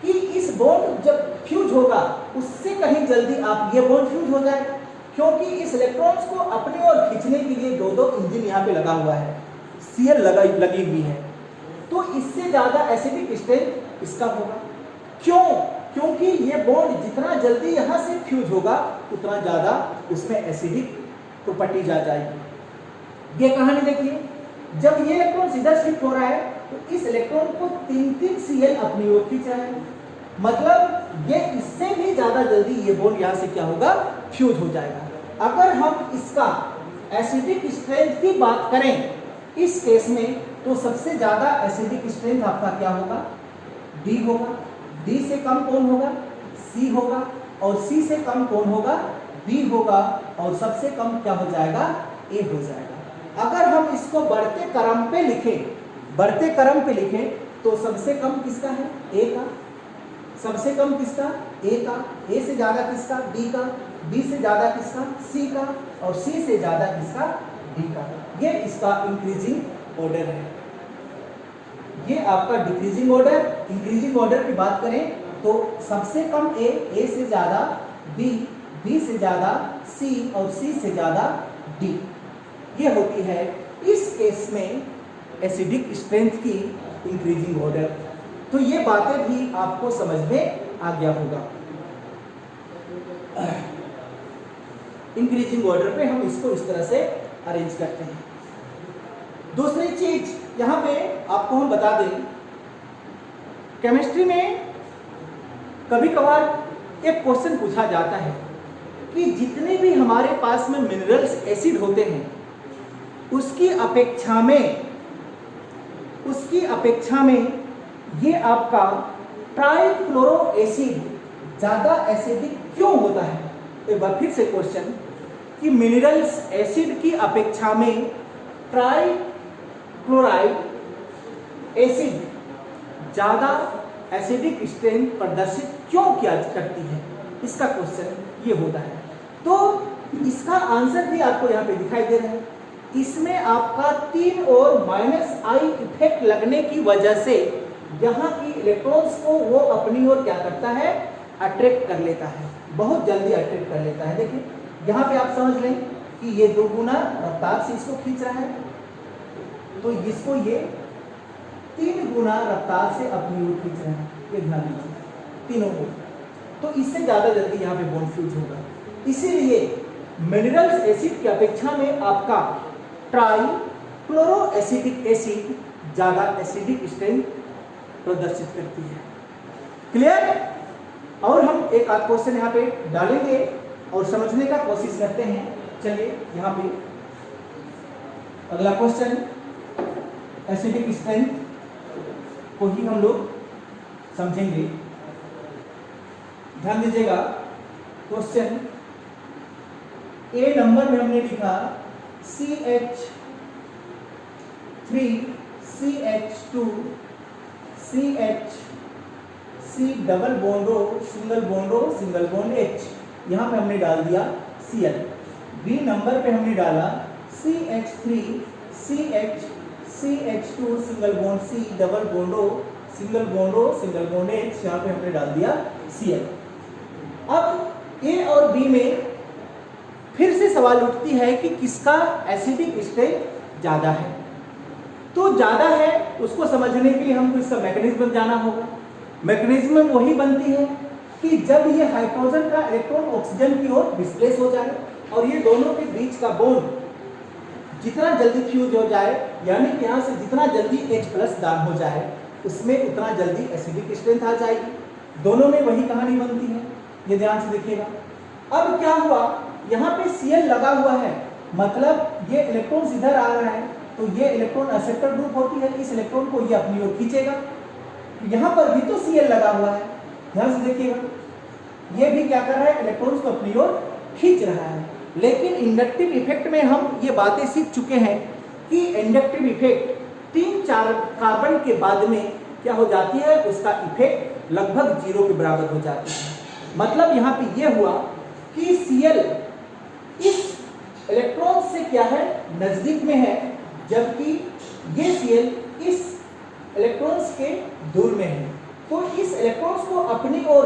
कि इस बॉन्ड जब फ्यूज होगा उससे कहीं जल्दी आप ये बॉन्ड फ्यूज हो जाएगा, क्योंकि इस इलेक्ट्रॉन्स को अपनी ओर खींचने के लिए 2 इंजन यहाँ पे लगा हुआ है, Cl लगी हुई है। तो इससे ज्यादा एसिडिक स्ट्रेंथ इसका होगा। क्यों? क्योंकि ये बॉन्ड जितना जल्दी यहाँ से फ्यूज होगा उतना ज्यादा उसमें एसिडिक प्रॉपर्टीज आ जाएगी। ये कहानी देखिए, जब ये इलेक्ट्रॉन इधर शिफ्ट हो रहा है तो इस इलेक्ट्रॉन को 3 Cl अपनी ओर खींच रहा है। मतलब ये इससे भी ज्यादा जल्दी ये बॉन्ड यहाँ से क्या होगा, फ्यूज हो जाएगा। अगर हम इसका एसिडिक स्ट्रेंथ की बात करें इस केस में, तो सबसे ज्यादा एसिडिक स्ट्रेंथ आपका क्या होगा, D होगा। D से कम कौन होगा, C होगा। और C से कम कौन होगा, B होगा। और सबसे कम क्या हो जाएगा, A हो जाएगा। अगर हम इसको बढ़ते क्रम पे लिखें तो सबसे कम किसका है, A का। सबसे कम किसका, A का। A से ज्यादा किसका, B का। B से ज्यादा किसका, C का। और C से ज्यादा किसका, D का। ये इसका इंक्रीजिंग ऑर्डर है। ये आपका डिक्रीजिंग ऑर्डर। इंक्रीजिंग ऑर्डर की बात करें तो सबसे कम A से ज्यादा B, B से ज्यादा C और C से ज्यादा D। ये होती है इस केस में एसिडिक स्ट्रेंथ की इंक्रीजिंग ऑर्डर। तो ये बातें भी आपको समझ में आ गया होगा। इंक्रीजिंग ऑर्डर पे हम इसको इस तरह से अरेंज करते हैं। दूसरी चीज यहां पे आपको हम बता दें, केमिस्ट्री में कभी कभार एक क्वेश्चन पूछा जाता है कि जितने भी हमारे पास में मिनरल्स एसिड होते हैं उसकी अपेक्षा में ये आपका ट्राइक्लोरो एसिड ज़्यादा एसिडिक क्यों होता है। एक बार फिर से क्वेश्चन कि मिनरल्स एसिड की अपेक्षा में ट्राइक्लोराइड एसिड ज़्यादा एसिडिक स्ट्रेंथ प्रदर्शित क्यों किया करती है, इसका क्वेश्चन ये होता है। तो इसका आंसर भी आपको यहाँ पे दिखाई दे रहा है। इसमें आपका 3 और -I इफेक्ट लगने की वजह से यहाँ की इलेक्ट्रॉन्स को वो अपनी ओर क्या करता है, अट्रैक्ट कर लेता है, बहुत जल्दी अट्रैक्ट कर लेता है। देखिए यहाँ पे आप समझ लें कि ये 2 गुना रफ्तार से इसको खींच रहा है, तो इसको ये 3 गुना रफ्तार से अपनी ओर खींच रहा है। ये ध्यान दीजिए, तीनों को, तो इससे ज़्यादा जल्दी यहाँ पे बॉन्ड फ्यूज होगा। इसीलिए मिनरल्स एसिड की अपेक्षा में आपका ट्राइक्लोरो एसिडिक एसिड ज़्यादा एसिडिक स्ट्रेंथ प्रदर्शित करती है। क्लियर? और हम एक आध क्वेश्चन यहाँ पे डालेंगे और समझने का कोशिश करते हैं। चलिए यहाँ पे अगला क्वेश्चन एसिडिक स्ट्रेंथ को ही हम लोग समझेंगे। ध्यान दीजिएगा, क्वेश्चन ए नंबर में हमने लिखा CH3 CH2 CH C double bond O single bond O single bond H। यहाँ पे हमने डाल दिया Cl। बी नंबर पे हमने डाला CH3 CH CH2 single bond C double bond O single bond O single bond H। यहाँ पे हमने डाल दिया Cl। अब A और B में फिर से सवाल उठती है कि किसका एसिडिक स्ट्रेंथ ज़्यादा है। तो ज़्यादा है उसको समझने के लिए हमको इसका मैकेनिज्म जाना होगा। मैकेनिज्म वही बनती है कि जब ये हाइड्रोजन का इलेक्ट्रॉन ऑक्सीजन की ओर डिस्प्लेस हो जाए और ये दोनों के बीच का बॉन्ड जितना जल्दी फ्यूज हो जाए, यानी कि यहाँ से जितना जल्दी H+ दान हो जाए उसमें उतना जल्दी एसिडिक स्ट्रेंथ आ जाएगी। दोनों में वही कहानी बनती है, ये ध्यान से देखिएगा। अब क्या हुआ, यहाँ पे Cl लगा हुआ है, मतलब ये इलेक्ट्रॉन इधर आ रहा है तो ये इलेक्ट्रॉन एक्सेप्टर ग्रुप होती है, इस इलेक्ट्रॉन को ये अपनी ओर खींचेगा। यहाँ पर भी तो Cl लगा हुआ है, ध्यान से देखिएगा, ये भी क्या कर रहा है, इलेक्ट्रॉन्स को अपनी ओर खींच रहा है। लेकिन इंडक्टिव इफेक्ट में हम ये बातें सीख चुके हैं कि इंडक्टिव इफेक्ट 3-4 कार्बन के बाद में क्या हो जाती है, उसका इफेक्ट लगभग 0 के बराबर हो जाती है। मतलब यहाँ पे ये हुआ कि Cl इस इलेक्ट्रॉन से क्या है, नजदीक में है, जबकि ये Cl इस इलेक्ट्रॉन्स के दूर में है। तो इस इलेक्ट्रॉन्स को अपनी ओर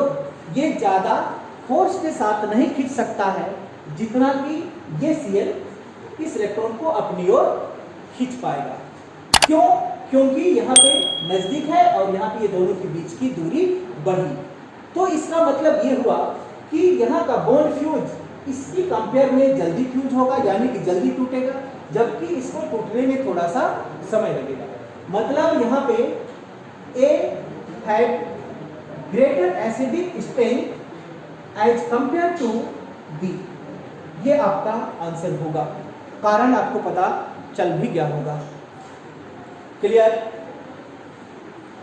ये ज्यादा फोर्स के साथ नहीं खींच सकता है जितना कि ये Cl इस इलेक्ट्रॉन को अपनी ओर खींच पाएगा। क्यों? क्योंकि यहाँ पे नजदीक है और यहाँ पे ये दोनों के बीच की दूरी बढ़ी। तो इसका मतलब ये हुआ कि यहाँ का बॉन्ड फ्यूज इसकी कंपेयर में जल्दी फ्यूज होगा, यानी कि जल्दी टूटेगा, जबकि इसको टूटने में थोड़ा सा समय लगेगा। मतलब यहाँ पे A had greater acidic strength as compared to B, ये आपका आंसर होगा। कारण आपको पता चल भी गया होगा। क्लियर?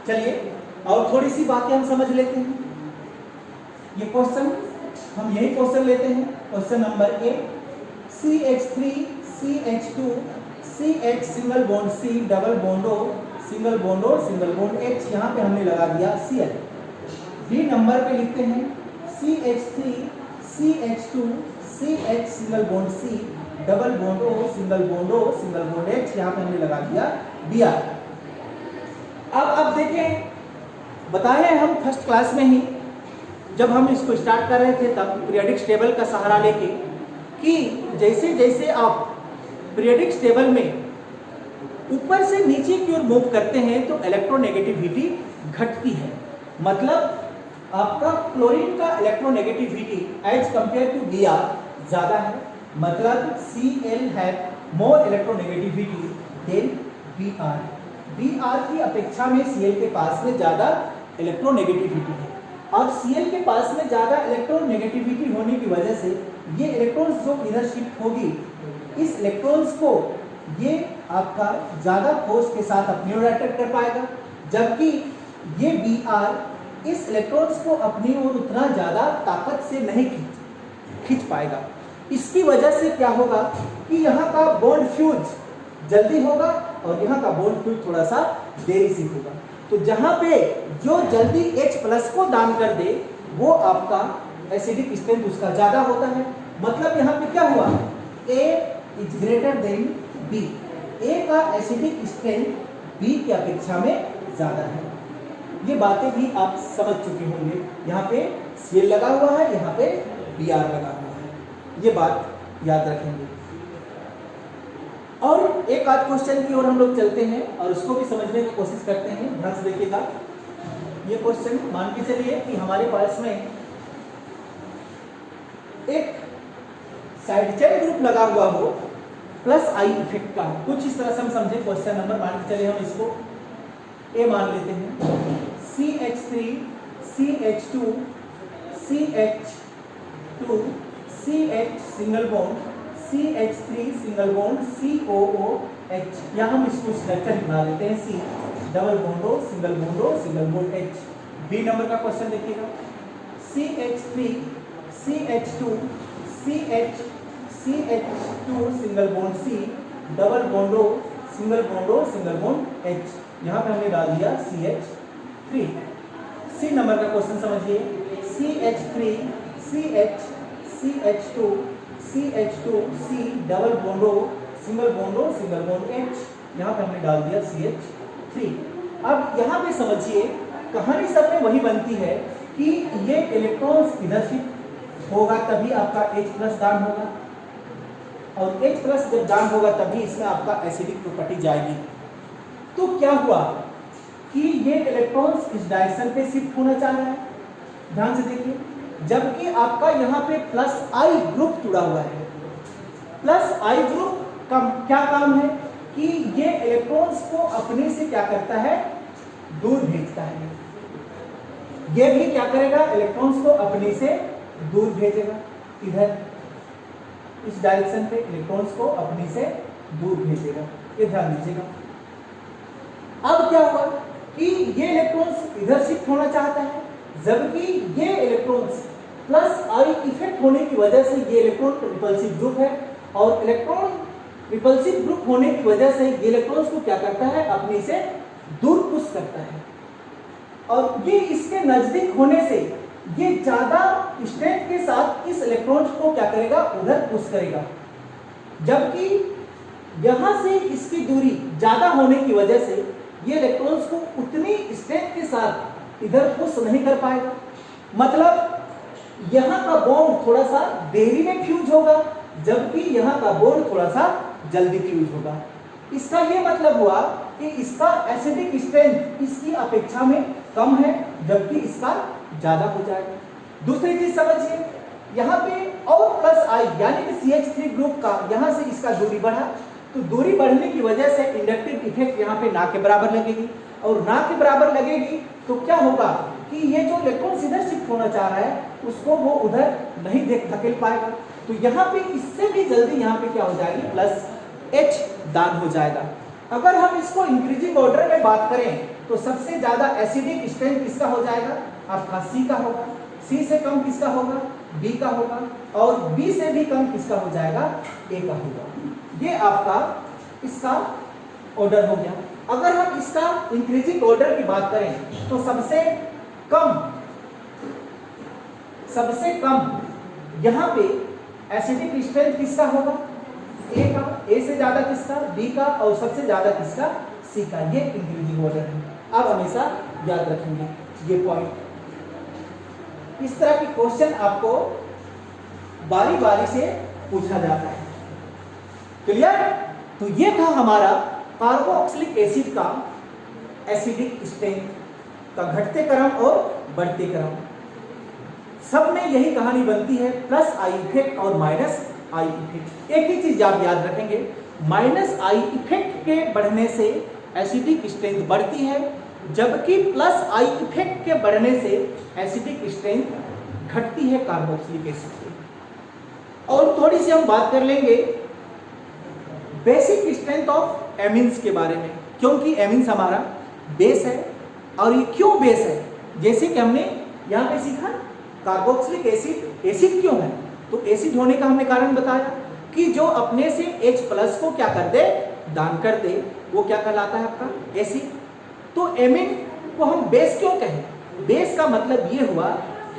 चलिए और थोड़ी सी बातें हम समझ लेते हैं। ये क्वेश्चन हम यही क्वेश्चन लेते हैं, question number A, CH3 CH2 CH single bond C double bond O single bond O single bond H, यहाँ पे हमने लगा दिया Cl। B नंबर पे लिखते हैं CH3 CH2 CH single bond C double bond O single bond O single bond H, यहाँ पे हमने लगा दिया Br। अब देखें, बताए हम फर्स्ट क्लास में ही जब हम इसको स्टार्ट कर रहे थे तब पीरियोडिक टेबल का सहारा लेके कि जैसे जैसे आप पीरियोडिक टेबल में ऊपर से नीचे की ओर मूव करते हैं तो इलेक्ट्रोनेगेटिविटी घटती है। मतलब आपका क्लोरीन का electronegativity as compare to Br ज्यादा है, मतलब Cl have more electronegativity than Br। Br की अपेक्षा में Cl के पास में ज्यादा इलेक्ट्रोनेगेटिविटी है और Cl के पास में ज्यादा इलेक्ट्रोनेगेटिविटी होने की वजह से ये इलेक्ट्रॉन्स जो इधर शिफ्ट होगी, इस इलेक्ट्रॉन्स को ये आपका ज्यादा फोर्स के साथ अपनी ओर अट्रैक्ट कर पाएगा, जबकि ये Br इस इलेक्ट्रॉन्स को अपनी ओर उतना ज्यादा ताकत से नहीं खींच पाएगा। इसकी वजह से क्या होगा कि यहाँ का बॉन्ड फ्यूज जल्दी होगा और यहाँ का बॉन्ड फ्यूज थोड़ा सा देरी से होगा। तो जहाँ पे जो जल्दी H+ को दान कर दे वो आपका एसिडिक स्ट्रेंथ उसका ज्यादा होता है। मतलब यहाँ पे क्या हुआ, A is greater than B, A का एसिडिक स्ट्रेंथ B की अपेक्षा में ज्यादा है। ये बातें भी आप समझ चुके होंगे। यहाँ पे Cl लगा हुआ है, यहाँ पे Br लगा हुआ है, ये बात याद रखेंगे। और एक आध क्वेश्चन की ओर हम लोग चलते हैं और उसको भी समझने की कोशिश करते हैं। ध्यान से देखिएगा, ये क्वेश्चन मान के चलिए कि हमारे पास में एक साइड चेन ग्रुप लगा हुआ हो प्लस आई इफेक्ट का, कुछ इस तरह से हम समझे। क्वेश्चन नंबर मान के चलिए हम इसको A मान लेते हैं, CH3 CH2 CH2 CH single bond CH3 single bond COOH, यहाँ हम इसको स्ट्रक्चर बना लेते हैं C double bond O single bond O single bond H। B number का क्वेश्चन देखिएगा, CH3 CH2 CH2 single bond C double bond O single bond O single bond H, यहाँ पे हमने डाल दिया CH3। C नंबर का question समझिए, CH3 CH2 CH2 C double bond O single bond O single bond H, यहाँ पे हमने डाल दिया CH3। अब यहाँ पे समझिए कहानी सब में वही बनती है कि ये इलेक्ट्रॉन्स इधर शिफ्ट होगा तभी आपका H+ दान होगा। और H प्लस जब दान होगा तभी इसमें आपका एसिडिक प्रॉपर्टी जाएगी। तो क्या हुआ कि ये इलेक्ट्रॉन्स इस डायरेक्शन पे शिफ्ट होना चाह रहा है, ध्यान से देखिए, जबकि आपका यहाँ पे प्लस आई ग्रुप जुड़ा हुआ है। प्लस आई ग्रुप का क्या काम है कि ये इलेक्ट्रॉन्स को अपने से क्या करता है, दूर भेजता है। ये भी क्या करेगा, इलेक्ट्रॉन्स को अपने से दूर भेजेगा, इधर इस डायरेक्शन पे इलेक्ट्रॉन्स को अपने से दूर भेजेगा, ये ध्यान दीजिएगा। अब क्या हुआ कि ये इलेक्ट्रॉन्स इधर शिफ्ट होना चाहता है, जबकि ये इलेक्ट्रॉन्स प्लस आई इफेक्ट होने की वजह से ये इलेक्ट्रॉन रिपल्सिव ग्रुप है, और इलेक्ट्रॉन रिपल्सिव ग्रुप होने की वजह से ये इलेक्ट्रॉन्स को क्या करता है, अपने से दूर पुश करता है, और ये इसके नजदीक होने से ये ज्यादा स्ट्रेंथ के साथ इस इलेक्ट्रॉन को क्या करेगा, उधर पुश करेगा, जबकि यहां से इसकी दूरी ज्यादा होने की वजह से ये इलेक्ट्रॉन्स को उतनी स्ट्रेंथ के साथ इधर पुश नहीं कर पाएगा। मतलब यहाँ का बॉन्ड थोड़ा सा देरी में फ्यूज होगा, जबकि यहाँ का बॉन्ड थोड़ा सा जल्दी फ्यूज होगा। इसका ये मतलब हुआ कि इसका एसिडिक स्ट्रेंथ इसकी अपेक्षा में कम है, जबकि इसका ज्यादा हो जाएगा। दूसरी चीज समझिए, यहाँ पे और प्लस आई यानी कि CH3 ग्रुप का यहाँ से इसका दूरी बढ़ा, तो दूरी बढ़ने की वजह से इंडक्टिव इफेक्ट यहाँ पे ना के बराबर लगेगी, और ना के बराबर लगेगी तो क्या होगा कि ये जो इलेक्ट्रॉन इधर शिफ्ट होना चाह रहा है उसको वो उधर नहीं धकेल पाएगा। तो यहाँ पे इससे भी जल्दी यहाँ पे क्या हो जाएगी, प्लस H दान हो जाएगा। अगर हम इसको इंक्रीजिंग ऑर्डर में बात करें तो सबसे ज्यादा एसिडिक स्ट्रेंथ किसका हो जाएगा, आपका C का होगा, C से कम किसका होगा, B का होगा, और B से भी कम किसका हो जाएगा, A का होगा। ये आपका इसका ऑर्डर हो गया। अगर हम इसका इंक्रीजिंग ऑर्डर की बात करें तो सबसे कम यहाँ पे एसिडिक स्ट्रेंथ किसका होगा, A का, A से ज्यादा किसका, B का, और सबसे ज्यादा किसका, C का। ये इंक्रीजिंग ऑर्डर है, आप हमेशा याद रखेंगे ये पॉइंट। इस तरह के क्वेश्चन आपको बारी बारी से पूछा जाता है, क्लियर। तो ये था हमारा कार्बोक्सिलिक एसिड का एसिडिक स्ट्रेंथ का घटते क्रम और बढ़ते क्रम। सब में यही कहानी बनती है, प्लस आई इफेक्ट और माइनस आई इफेक्ट। एक ही चीज आप याद रखेंगे, माइनस आई इफेक्ट के बढ़ने से एसिडिक स्ट्रेंथ बढ़ती है, जबकि प्लस आई इफेक्ट के बढ़ने से एसिडिक स्ट्रेंथ घटती है कार्बोक्सिलिक एसिड की। और थोड़ी सी हम बात कर लेंगे बेसिक स्ट्रेंथ ऑफ एमिन्स के बारे में, क्योंकि एमिन्स हमारा बेस है। और ये क्यों बेस है, जैसे कि हमने यहाँ पे सीखा कार्बोक्सिलिक एसिड एसिड क्यों है, तो एसिड होने का हमने कारण बताया कि जो अपने से H प्लस को क्या कर दे, दान कर दे, वो क्या कहलाता है आपका एसिड। तो एमिन को हम बेस क्यों कहें, बेस का मतलब ये हुआ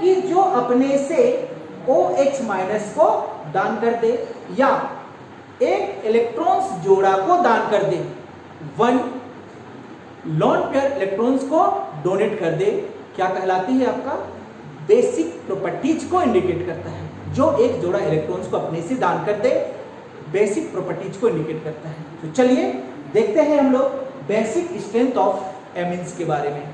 कि जो अपने से OH माइनस को दान कर दे या एक इलेक्ट्रॉन्स जोड़ा को दान कर दे, वन लॉन पेयर इलेक्ट्रॉन्स को डोनेट कर दे, क्या कहलाती है आपका बेसिक प्रॉपर्टीज को इंडिकेट करता है। जो एक जोड़ा इलेक्ट्रॉन्स को अपने से दान कर दे बेसिक प्रॉपर्टीज को इंडिकेट करता है। तो चलिए देखते हैं हम लोग बेसिक स्ट्रेंथ ऑफ एमिन्स के बारे में।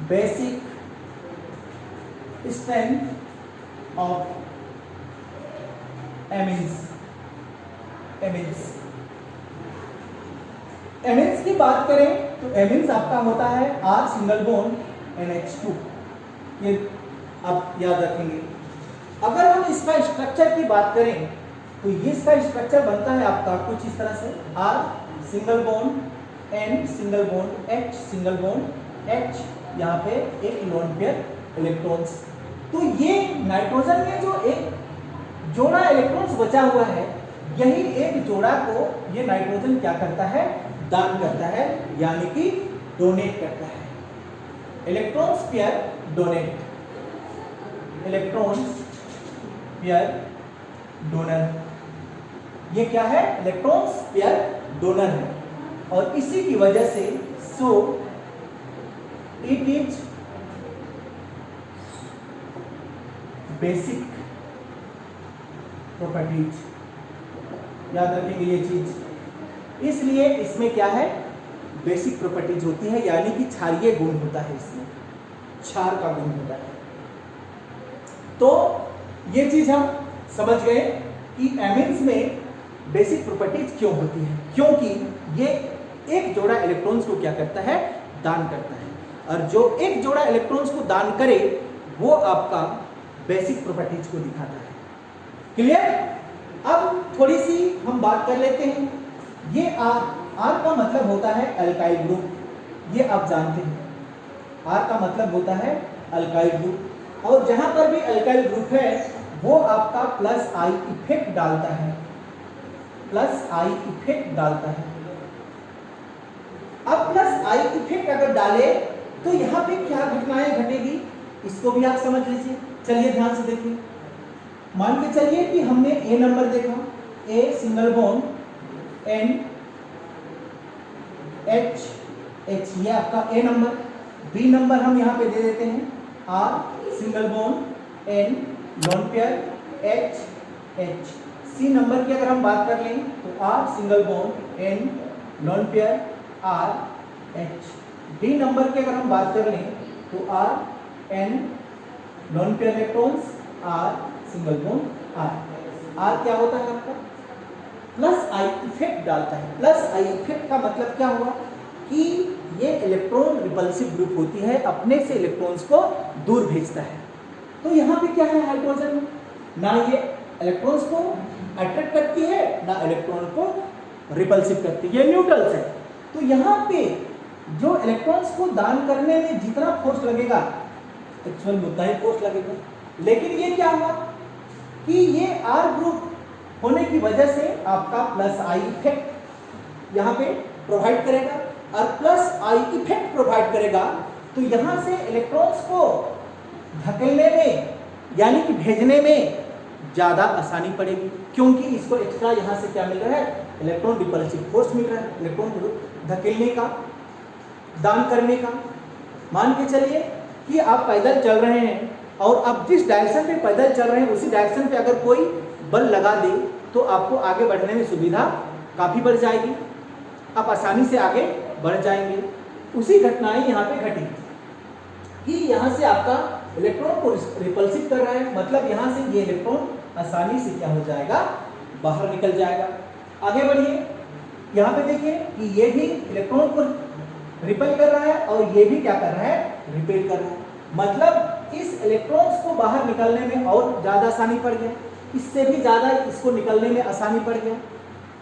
Basic strength of एमिन्स। एमिन्स की बात करें तो एमिन्स आपका होता है R सिंगल बॉन्ड NH2, ये आप याद रखेंगे। अगर हम इसका स्ट्रक्चर की बात करें तो ये इसका स्ट्रक्चर बनता है आपका कुछ इस तरह से, R single bond N single bond H single bond H, यहाँ पे एक लोन पेयर इलेक्ट्रॉन्स। तो ये नाइट्रोजन में जो एक जोड़ा इलेक्ट्रॉन्स बचा हुआ है, यही एक जोड़ा को ये नाइट्रोजन क्या करता है, दान करता है, यानी कि डोनेट करता है। Electrons pair donate, electrons pair donor, ये क्या है, इलेक्ट्रॉन्स पेयर डोनर है। और इसी की वजह से so it is basic properties, याद रखेंगे ये चीज। इसलिए इसमें क्या है, बेसिक प्रॉपर्टीज होती है, यानी कि क्षारीय गुण होता है, इसमें क्षार का गुण होता है। तो ये चीज हम समझ गए कि एमिन्स में बेसिक प्रॉपर्टीज क्यों होती है, क्योंकि ये एक जोड़ा इलेक्ट्रॉन्स को क्या करता है, दान करता है, और जो एक जोड़ा इलेक्ट्रॉन्स को दान करे वो आपका बेसिक प्रॉपर्टीज को दिखाता है। क्लियर? अब थोड़ी सी हम बात कर लेते हैं। ये आर का मतलब होता है अल्काइल ग्रुप, ये आप जानते हैं, आर का मतलब होता है अल्काइल ग्रुप, और जहां पर भी अल्काइल ग्रुप है वो आपका प्लस आई इफेक्ट डालता है, प्लस आई इफेक्ट डालता है। अब प्लस आई इफेक्ट अगर डाले तो यहां पे क्या घटनाएं घटेगी, इसको भी आप समझ लीजिए। चलिए ध्यान से देखिए, मान के चलिए कि हमने ए नंबर देखा, A single bond N H H, ये आपका ए नंबर। बी नंबर हम यहाँ पे दे देते हैं R single bond N lone pair H H. C number की अगर हम बात कर लें तो R single bond N lone pair R H. D number की अगर हम बात कर लें तो R N lone pair electrons R single bond R. R क्या होता है आपका, प्लस आई इफेक्ट डालता है। प्लस आई इफेक्ट का मतलब क्या हुआ कि ये इलेक्ट्रॉन रिपल्सिव ग्रुप होती है, अपने से इलेक्ट्रॉन्स को दूर भेजता है। तो यहाँ पे क्या है, हाइड्रोजन ना ये इलेक्ट्रॉन्स को अट्रैक्ट करती है ना इलेक्ट्रॉन को रिपल्सिव करती है, ये न्यूट्रल्स है। तो यहाँ पे जो इलेक्ट्रॉन्स को दान करने में जितना फोर्स लगेगा एक्चुअल में उतना ही फोर्स लगेगा, लेकिन ये क्या हुआ कि ये आर ग्रुप होने की वजह से आपका प्लस आई इफेक्ट यहाँ पे प्रोवाइड करेगा, और प्लस आई इफेक्ट प्रोवाइड करेगा तो यहाँ से इलेक्ट्रॉन्स को धकेलने में यानी कि भेजने में ज़्यादा आसानी पड़ेगी, क्योंकि इसको एक्स्ट्रा यहाँ से क्या मिल रहा है, इलेक्ट्रॉन रिपल्सिव फोर्स मिल रहा है, इलेक्ट्रॉन धकेलने का, दान करने का। मान के चलिए कि आप पैदल चल रहे हैं और आप जिस डायरेक्शन पे पैदल चल रहे हैं उसी डायरेक्शन पे अगर कोई बल लगा दे तो आपको आगे बढ़ने में सुविधा काफ़ी बढ़ जाएगी, आप आसानी से आगे बढ़ जाएंगे। उसी घटनाएं यहाँ पे घटी कि यहाँ से आपका इलेक्ट्रॉन को रिपल्सिव कर रहा है, मतलब यहाँ से ये इलेक्ट्रॉन आसानी से क्या हो जाएगा, बाहर निकल जाएगा। आगे बढ़िए, यहाँ पे देखिए कि ये भी इलेक्ट्रॉन को रिपेल कर रहा है और ये भी क्या कर रहा है, रिपेल कर रहा है, मतलब इस इलेक्ट्रॉन्स को बाहर निकलने में और ज़्यादा आसानी पड़ गया, इससे भी ज़्यादा इसको निकलने में आसानी पड़ गया।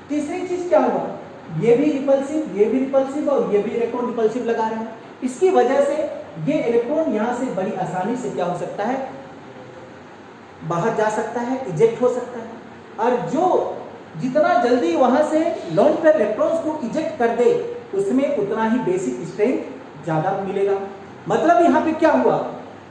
तीसरी चीज़ क्या हुआ, ये भी रिपल्सिव, ये भी रिपल्सिव और ये भी इलेक्ट्रॉन रिपल्सिव लगा रहे हैं, इसकी वजह से ये इलेक्ट्रॉन यहाँ से बड़ी आसानी से क्या हो सकता है, बाहर जा सकता है, इजेक्ट हो सकता है। और जो जितना जल्दी वहाँ से लोन पेयर इलेक्ट्रॉन्स को इजेक्ट कर दे उसमें उतना ही बेसिक स्ट्रेंथ ज़्यादा मिलेगा। मतलब यहाँ पे क्या हुआ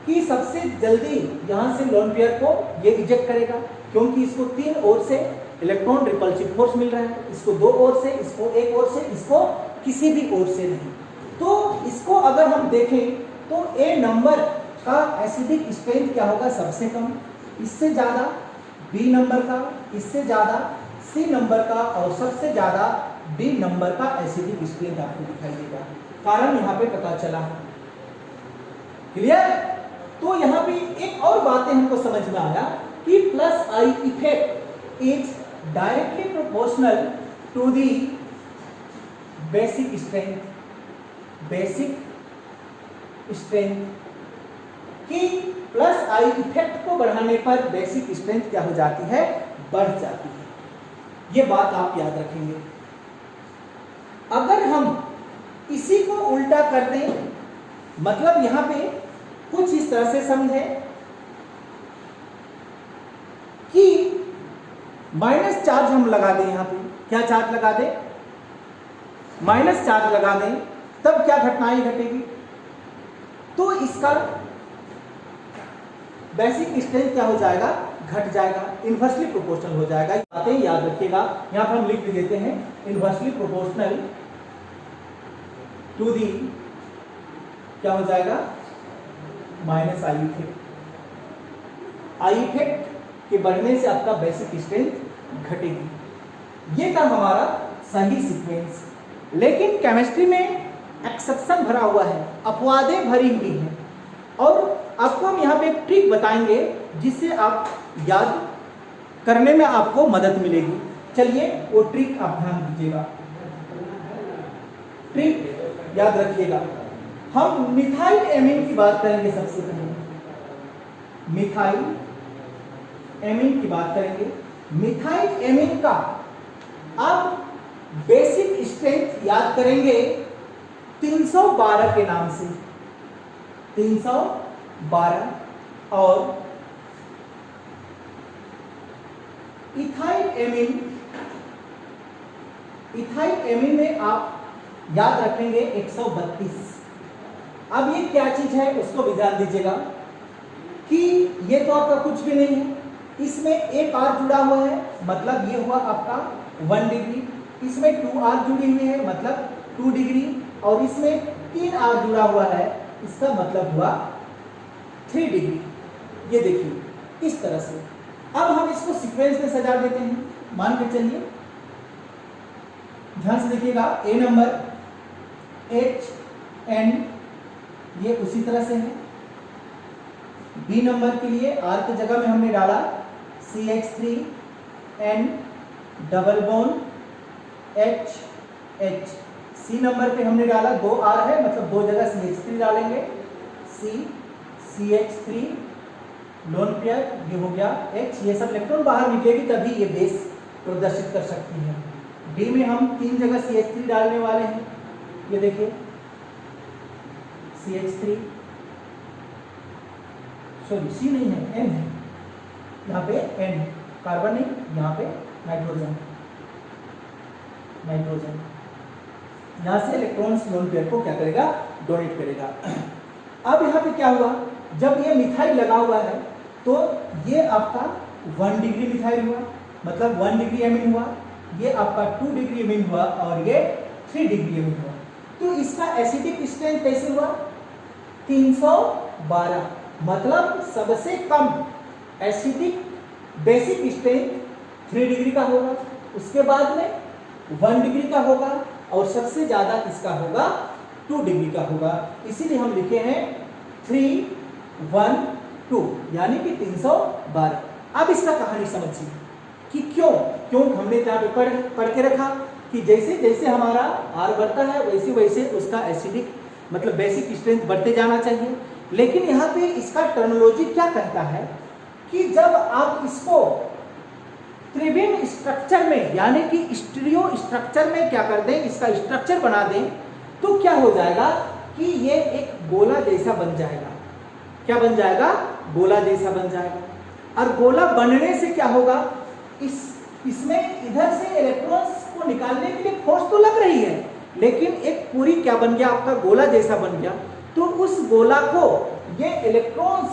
कि सबसे जल्दी यहाँ से लोन पेयर को ये इजेक्ट करेगा, क्योंकि इसको तीन ओर से इलेक्ट्रॉन रिपल्सिव फोर्स मिल रहा है, इसको दो ओर से, इसको एक ओर से, इसको किसी भी ओर से नहीं। तो इसको अगर हम देखें तो ए नंबर का एसिडिक स्ट्रेंथ क्या होगा, सबसे कम, इससे ज़्यादा बी नंबर का, इससे ज़्यादा सी नंबर का, और सबसे ज़्यादा डी नंबर का एसिडिक स्ट्रेंथ आपको दिखाई देगा। कारण यहाँ पे पता चला, क्लियर? तो यहाँ पे एक और बातें हमको समझ में आया कि plus I effect is directly proportional to the basic strength, basic strength कि प्लस आई इफेक्ट को बढ़ाने पर बेसिक स्ट्रेंथ क्या हो जाती है, बढ़ जाती है। ये बात आप याद रखेंगे। अगर हम इसी को उल्टा कर दें, मतलब यहां पे कुछ इस तरह से समझे कि माइनस चार्ज हम लगा दें, यहां पे क्या चार्ज लगा दें, माइनस चार्ज लगा दें, तब क्या घटनाएं घटेगी, तो इसका बेसिक स्ट्रेंथ क्या हो जाएगा, घट जाएगा, इनवर्सली प्रोपोर्शनल हो जाएगा। बातें याद रखिएगा, यहां पर हम लिख देते हैं इनवर्सली प्रोपोर्शनल टू दी क्या हो जाएगा, minus I effect. I effect के बढ़ने से आपका बेसिक स्ट्रेंथ घटेगी। ये था हमारा सही सीक्वेंस। लेकिन केमिस्ट्री में एक्सेप्शन भरा हुआ है, अपवादें भरी हुई हैं, और आपको हम यहाँ पे एक ट्रिक बताएंगे जिससे आप याद करने में आपको मदद मिलेगी। चलिए वो ट्रिक आप ध्यान दीजिएगा, ट्रिक याद रखिएगा। हम मिथाइल एमीन की बात करेंगे। सबसे पहले मिथाइल एमीन की बात करेंगे। मिथाइल एमीन का आप बेसिक स्ट्रेंथ याद करेंगे 312 के नाम से, 312। और इथाइल एमीन में आप याद रखेंगे 132। अब ये क्या चीज है उसको भी ध्यान दीजिएगा कि ये तो आपका कुछ भी नहीं है, इसमें एक आर जुड़ा हुआ है, मतलब ये हुआ आपका 1 डिग्री। इसमें 2 आर जुड़ी हुई है, मतलब 2 डिग्री। और इसमें 3 आर जुड़ा हुआ है, इसका मतलब हुआ 3 डिग्री। ये देखिए इस तरह से। अब हम इसको सीक्वेंस में सजा देते हैं। मान के चलिए, ध्यान से देखिएगा, ए नंबर HN ये उसी तरह से है। बी नंबर के लिए आर की जगह में हमने डाला CH3N double bond HH। C number पे हमने डाला 2 आर है, मतलब 2 जगह CH3 डालेंगे, CH3 लोन पेयर, ये हो गया H। ये सब इलेक्ट्रॉन बाहर निकलेगी तभी ये बेस प्रदर्शित कर सकती है। डी में हम 3 जगह CH3 डालने वाले हैं। ये देखिए CH3, सॉरी सी नहीं है, N है, यहाँ पे N कार्बन नहीं, यहाँ पे नाइट्रोजन। यहाँ से इलेक्ट्रॉन्स लोन पेयर को क्या करेगा, डोनेट करेगा। अब यहाँ पे क्या हुआ, जब ये मिथाइल लगा हुआ है तो ये आपका 1 डिग्री मिथाइल हुआ, मतलब 1 डिग्री एमीन हुआ। ये आपका 2 डिग्री एमीन हुआ और ये 3 डिग्री एमीन हुआ। तो इसका एसिडिक स्ट्रेंथ कैसे हुआ, 312। मतलब सबसे कम एसिडिक बेसिक स्ट्रेंथ 3 डिग्री का होगा, उसके बाद में 1 डिग्री का होगा, और सबसे ज्यादा इसका होगा 2 डिग्री का होगा। इसीलिए हम लिखे हैं 312, यानी कि 312। अब इसका कहानी समझिए कि क्यों हमने यहाँ पे पढ़ के रखा कि जैसे जैसे हमारा आर बढ़ता है वैसे वैसे उसका एसिडिक मतलब बेसिक स्ट्रेंथ बढ़ते जाना चाहिए। लेकिन यहाँ पे इसका टर्मिनोलॉजी क्या कहता है कि जब आप इसको त्रिविम स्ट्रक्चर में यानी कि स्टीरियो स्ट्रक्चर में क्या कर दें, इसका स्ट्रक्चर बना दें, तो क्या हो जाएगा कि ये एक गोला जैसा बन जाएगा। क्या बन जाएगा, गोला जैसा बन जाएगा। और गोला बनने से क्या होगा, इसमें इधर से इलेक्ट्रॉन्स को निकालने के लिए फोर्स तो लग रही है, लेकिन एक पूरी क्या बन गया, आपका गोला जैसा बन गया। तो उस गोला को ये इलेक्ट्रॉन्स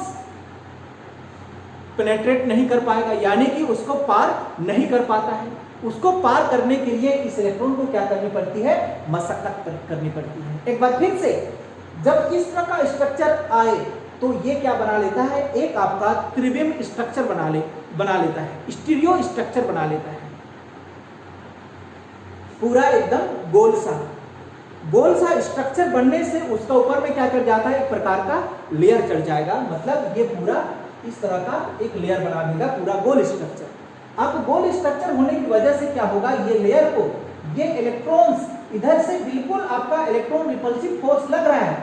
पेनेट्रेट नहीं कर पाएगा, यानी कि उसको पार नहीं कर पाता है। उसको पार करने के लिए इस इलेक्ट्रॉन को क्या करनी पड़ती है, मशक्कत करनी पड़ती है। एक बार फिर से, जब इस तरह का स्ट्रक्चर आए तो ये क्या बना लेता है, एक आपका त्रिविम स्ट्रक्चर बना लेता है, स्टीरियो स्ट्रक्चर बना लेता है, पूरा एकदम गोल सा स्ट्रक्चर बनने से उसका ऊपर में क्या कर जाता है, एक प्रकार का लेयर चढ़ जाएगा। मतलब ये पूरा इस तरह का एक लेयर बना देगा, पूरा गोल स्ट्रक्चर। अब गोल स्ट्रक्चर होने की वजह से क्या होगा, ये लेयर को ये इलेक्ट्रॉन्स इधर से बिल्कुल आपका इलेक्ट्रॉन रिपल्सिव फोर्स लग रहा है,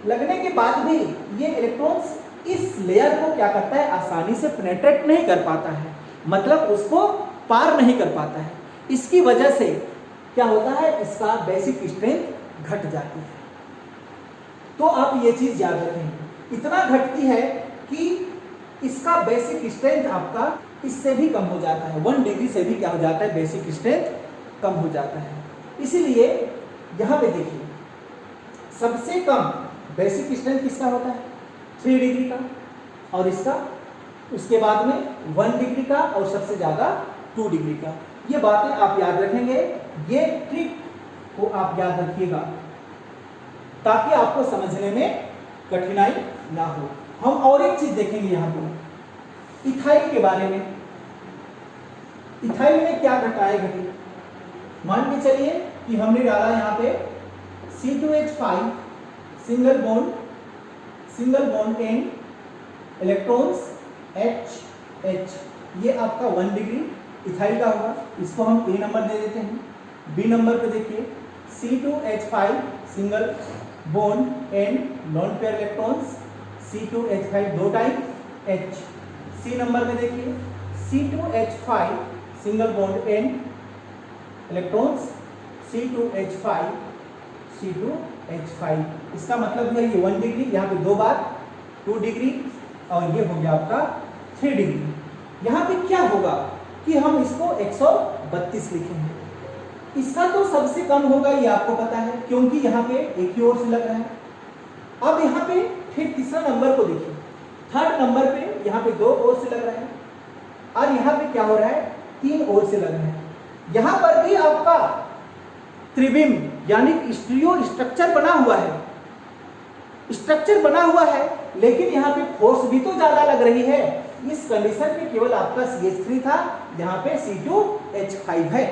लगने के बाद भी ये इलेक्ट्रॉन्स इस लेयर को क्या करता है, आसानी से पेनेट्रेट नहीं कर पाता है, मतलब उसको पार नहीं कर पाता है। इसकी वजह से क्या होता है, इसका बेसिक स्ट्रेंथ घट जाती है। तो आप ये चीज याद रखेंगे, इतना घटती है कि इसका बेसिक स्ट्रेंथ आपका इससे भी कम हो जाता है, 1 डिग्री से भी क्या हो जाता है, बेसिक स्ट्रेंथ कम हो जाता है। इसीलिए यहां पे देखिए, सबसे कम बेसिक स्ट्रेंथ किसका होता है, 3 डिग्री का, और इसका उसके बाद में 1 डिग्री का, और सबसे ज्यादा 2 डिग्री का। ये बातें आप याद रखेंगे, ये ट्रिक को आप याद रखिएगा ताकि आपको समझने में कठिनाई ना हो। हम और एक चीज देखेंगे यहाँ पे इथाइल के बारे में। इथाइल में क्या घटाए घटे, मान के चलिए कि हमने डाला यहाँ पे C2H5 single bond and electrons H, ये आपका 1 डिग्री इथाइल का होगा, इसको हम A नंबर दे देते हैं। B नंबर पे देखिए C2H5 single bond and non pair electrons C2H5 2 time H। C number में देखिए C2H5 single bond and electrons C2H5, इसका मतलब है ये 1 डिग्री, यहाँ पे 2 बार 2 डिग्री, और ये हो गया आपका 3 डिग्री। यहाँ पे क्या होगा कि हम इसको 132 लिखेंगे। इसका तो सबसे कम होगा, ये आपको पता है, क्योंकि यहाँ पे एक ही ओर से लग रहा है। अब यहाँ पे फिर तीसरा नंबर को देखिए, थर्ड नंबर पे यहाँ पे 2 ओर से लग रहा है, और यहाँ पे क्या हो रहा है, 3 ओर से लग रहा है। यहाँ पर भी आपका त्रिविम यानी स्टीरियो स्ट्रक्चर बना हुआ है, लेकिन यहाँ पे फोर्स भी तो ज्यादा लग रही है। इस कंडीशन में केवल आपका CH3 था, यहाँ पे C2H5 है।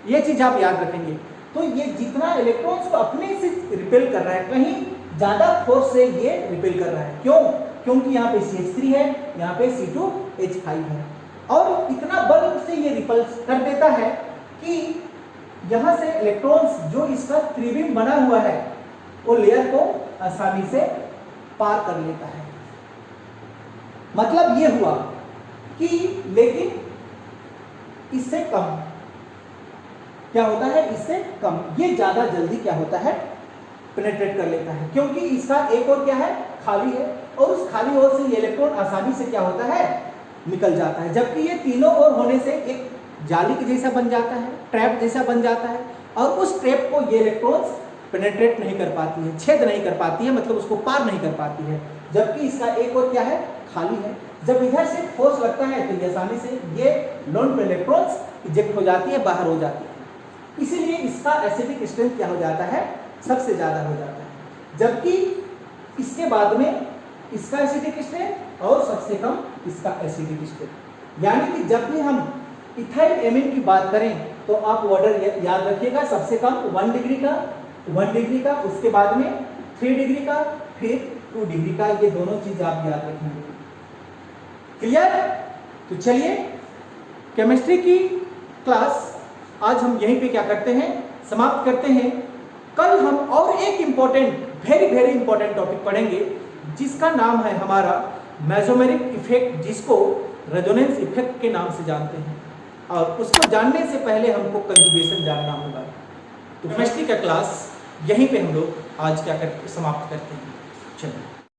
ये चीज आप याद रखेंगे। तो ये जितना इलेक्ट्रॉन्स को अपने से रिपेल कर रहा है, कहीं ज्यादा फोर्स से ये रिपेल कर रहा है। क्यों? क्योंकि यहाँ पे CH3 है, यहाँ पे C2H5 है, और इतना बल से ये रिपेल कर देता है कि यहाँ से इलेक्ट्रॉन्स जो इसका त्रिविम बना हुआ है वो लेयर को आसानी से पार कर लेता है। मतलब ये हुआ कि लेकिन इससे कम क्या होता है, इससे कम ये ज्यादा जल्दी क्या होता है, पेनिट्रेट कर लेता है, क्योंकि इसका एक और क्या है, खाली है, और उस खाली ओर से ये इलेक्ट्रॉन आसानी से क्या होता है, निकल जाता है। जबकि ये तीनों ओर होने से एक जाली के जैसा बन जाता है, ट्रैप जैसा बन जाता है, और उस ट्रैप को ये इलेक्ट्रॉन्स पेनिट्रेट नहीं कर पाती है, छेद नहीं कर पाती है, मतलब उसको पार नहीं कर पाती है। जबकि इसका एक और क्या है, खाली है। जब इधर से फोर्स लगता है तो ये आसानी से ये लोन पे इलेक्ट्रॉन्स इजेक्ट हो जाती है, बाहर हो जाती है। इसीलिए इसका एसिडिक स्ट्रेंथ क्या हो जाता है, सबसे ज्यादा हो जाता है। जबकि इसके बाद में इसका एसिडिक स्ट्रेंथ और सबसे कम इसका एसिडिक स्ट्रेंथ। यानी कि जब भी हम इथाइल एमीन की बात करें तो आप ऑर्डर याद रखिएगा, सबसे कम 1 डिग्री का, उसके बाद में 3 डिग्री का, फिर 2 डिग्री का। ये दोनों चीज आप याद रखेंगे। क्लियर? तो चलिए केमिस्ट्री की क्लास आज हम यहीं पे क्या करते हैं, समाप्त करते हैं। कल हम और एक इंपॉर्टेंट, वेरी इंपॉर्टेंट टॉपिक पढ़ेंगे, जिसका नाम है हमारा मेसोमेरिक इफेक्ट, जिसको रेजोनेंस इफेक्ट के नाम से जानते हैं। और उसको जानने से पहले हमको कंजुगेशन जानना होगा। तो केमिस्ट्री का क्लास यहीं पे हम लोग आज क्या करते समाप्त करते हैं। चलिए।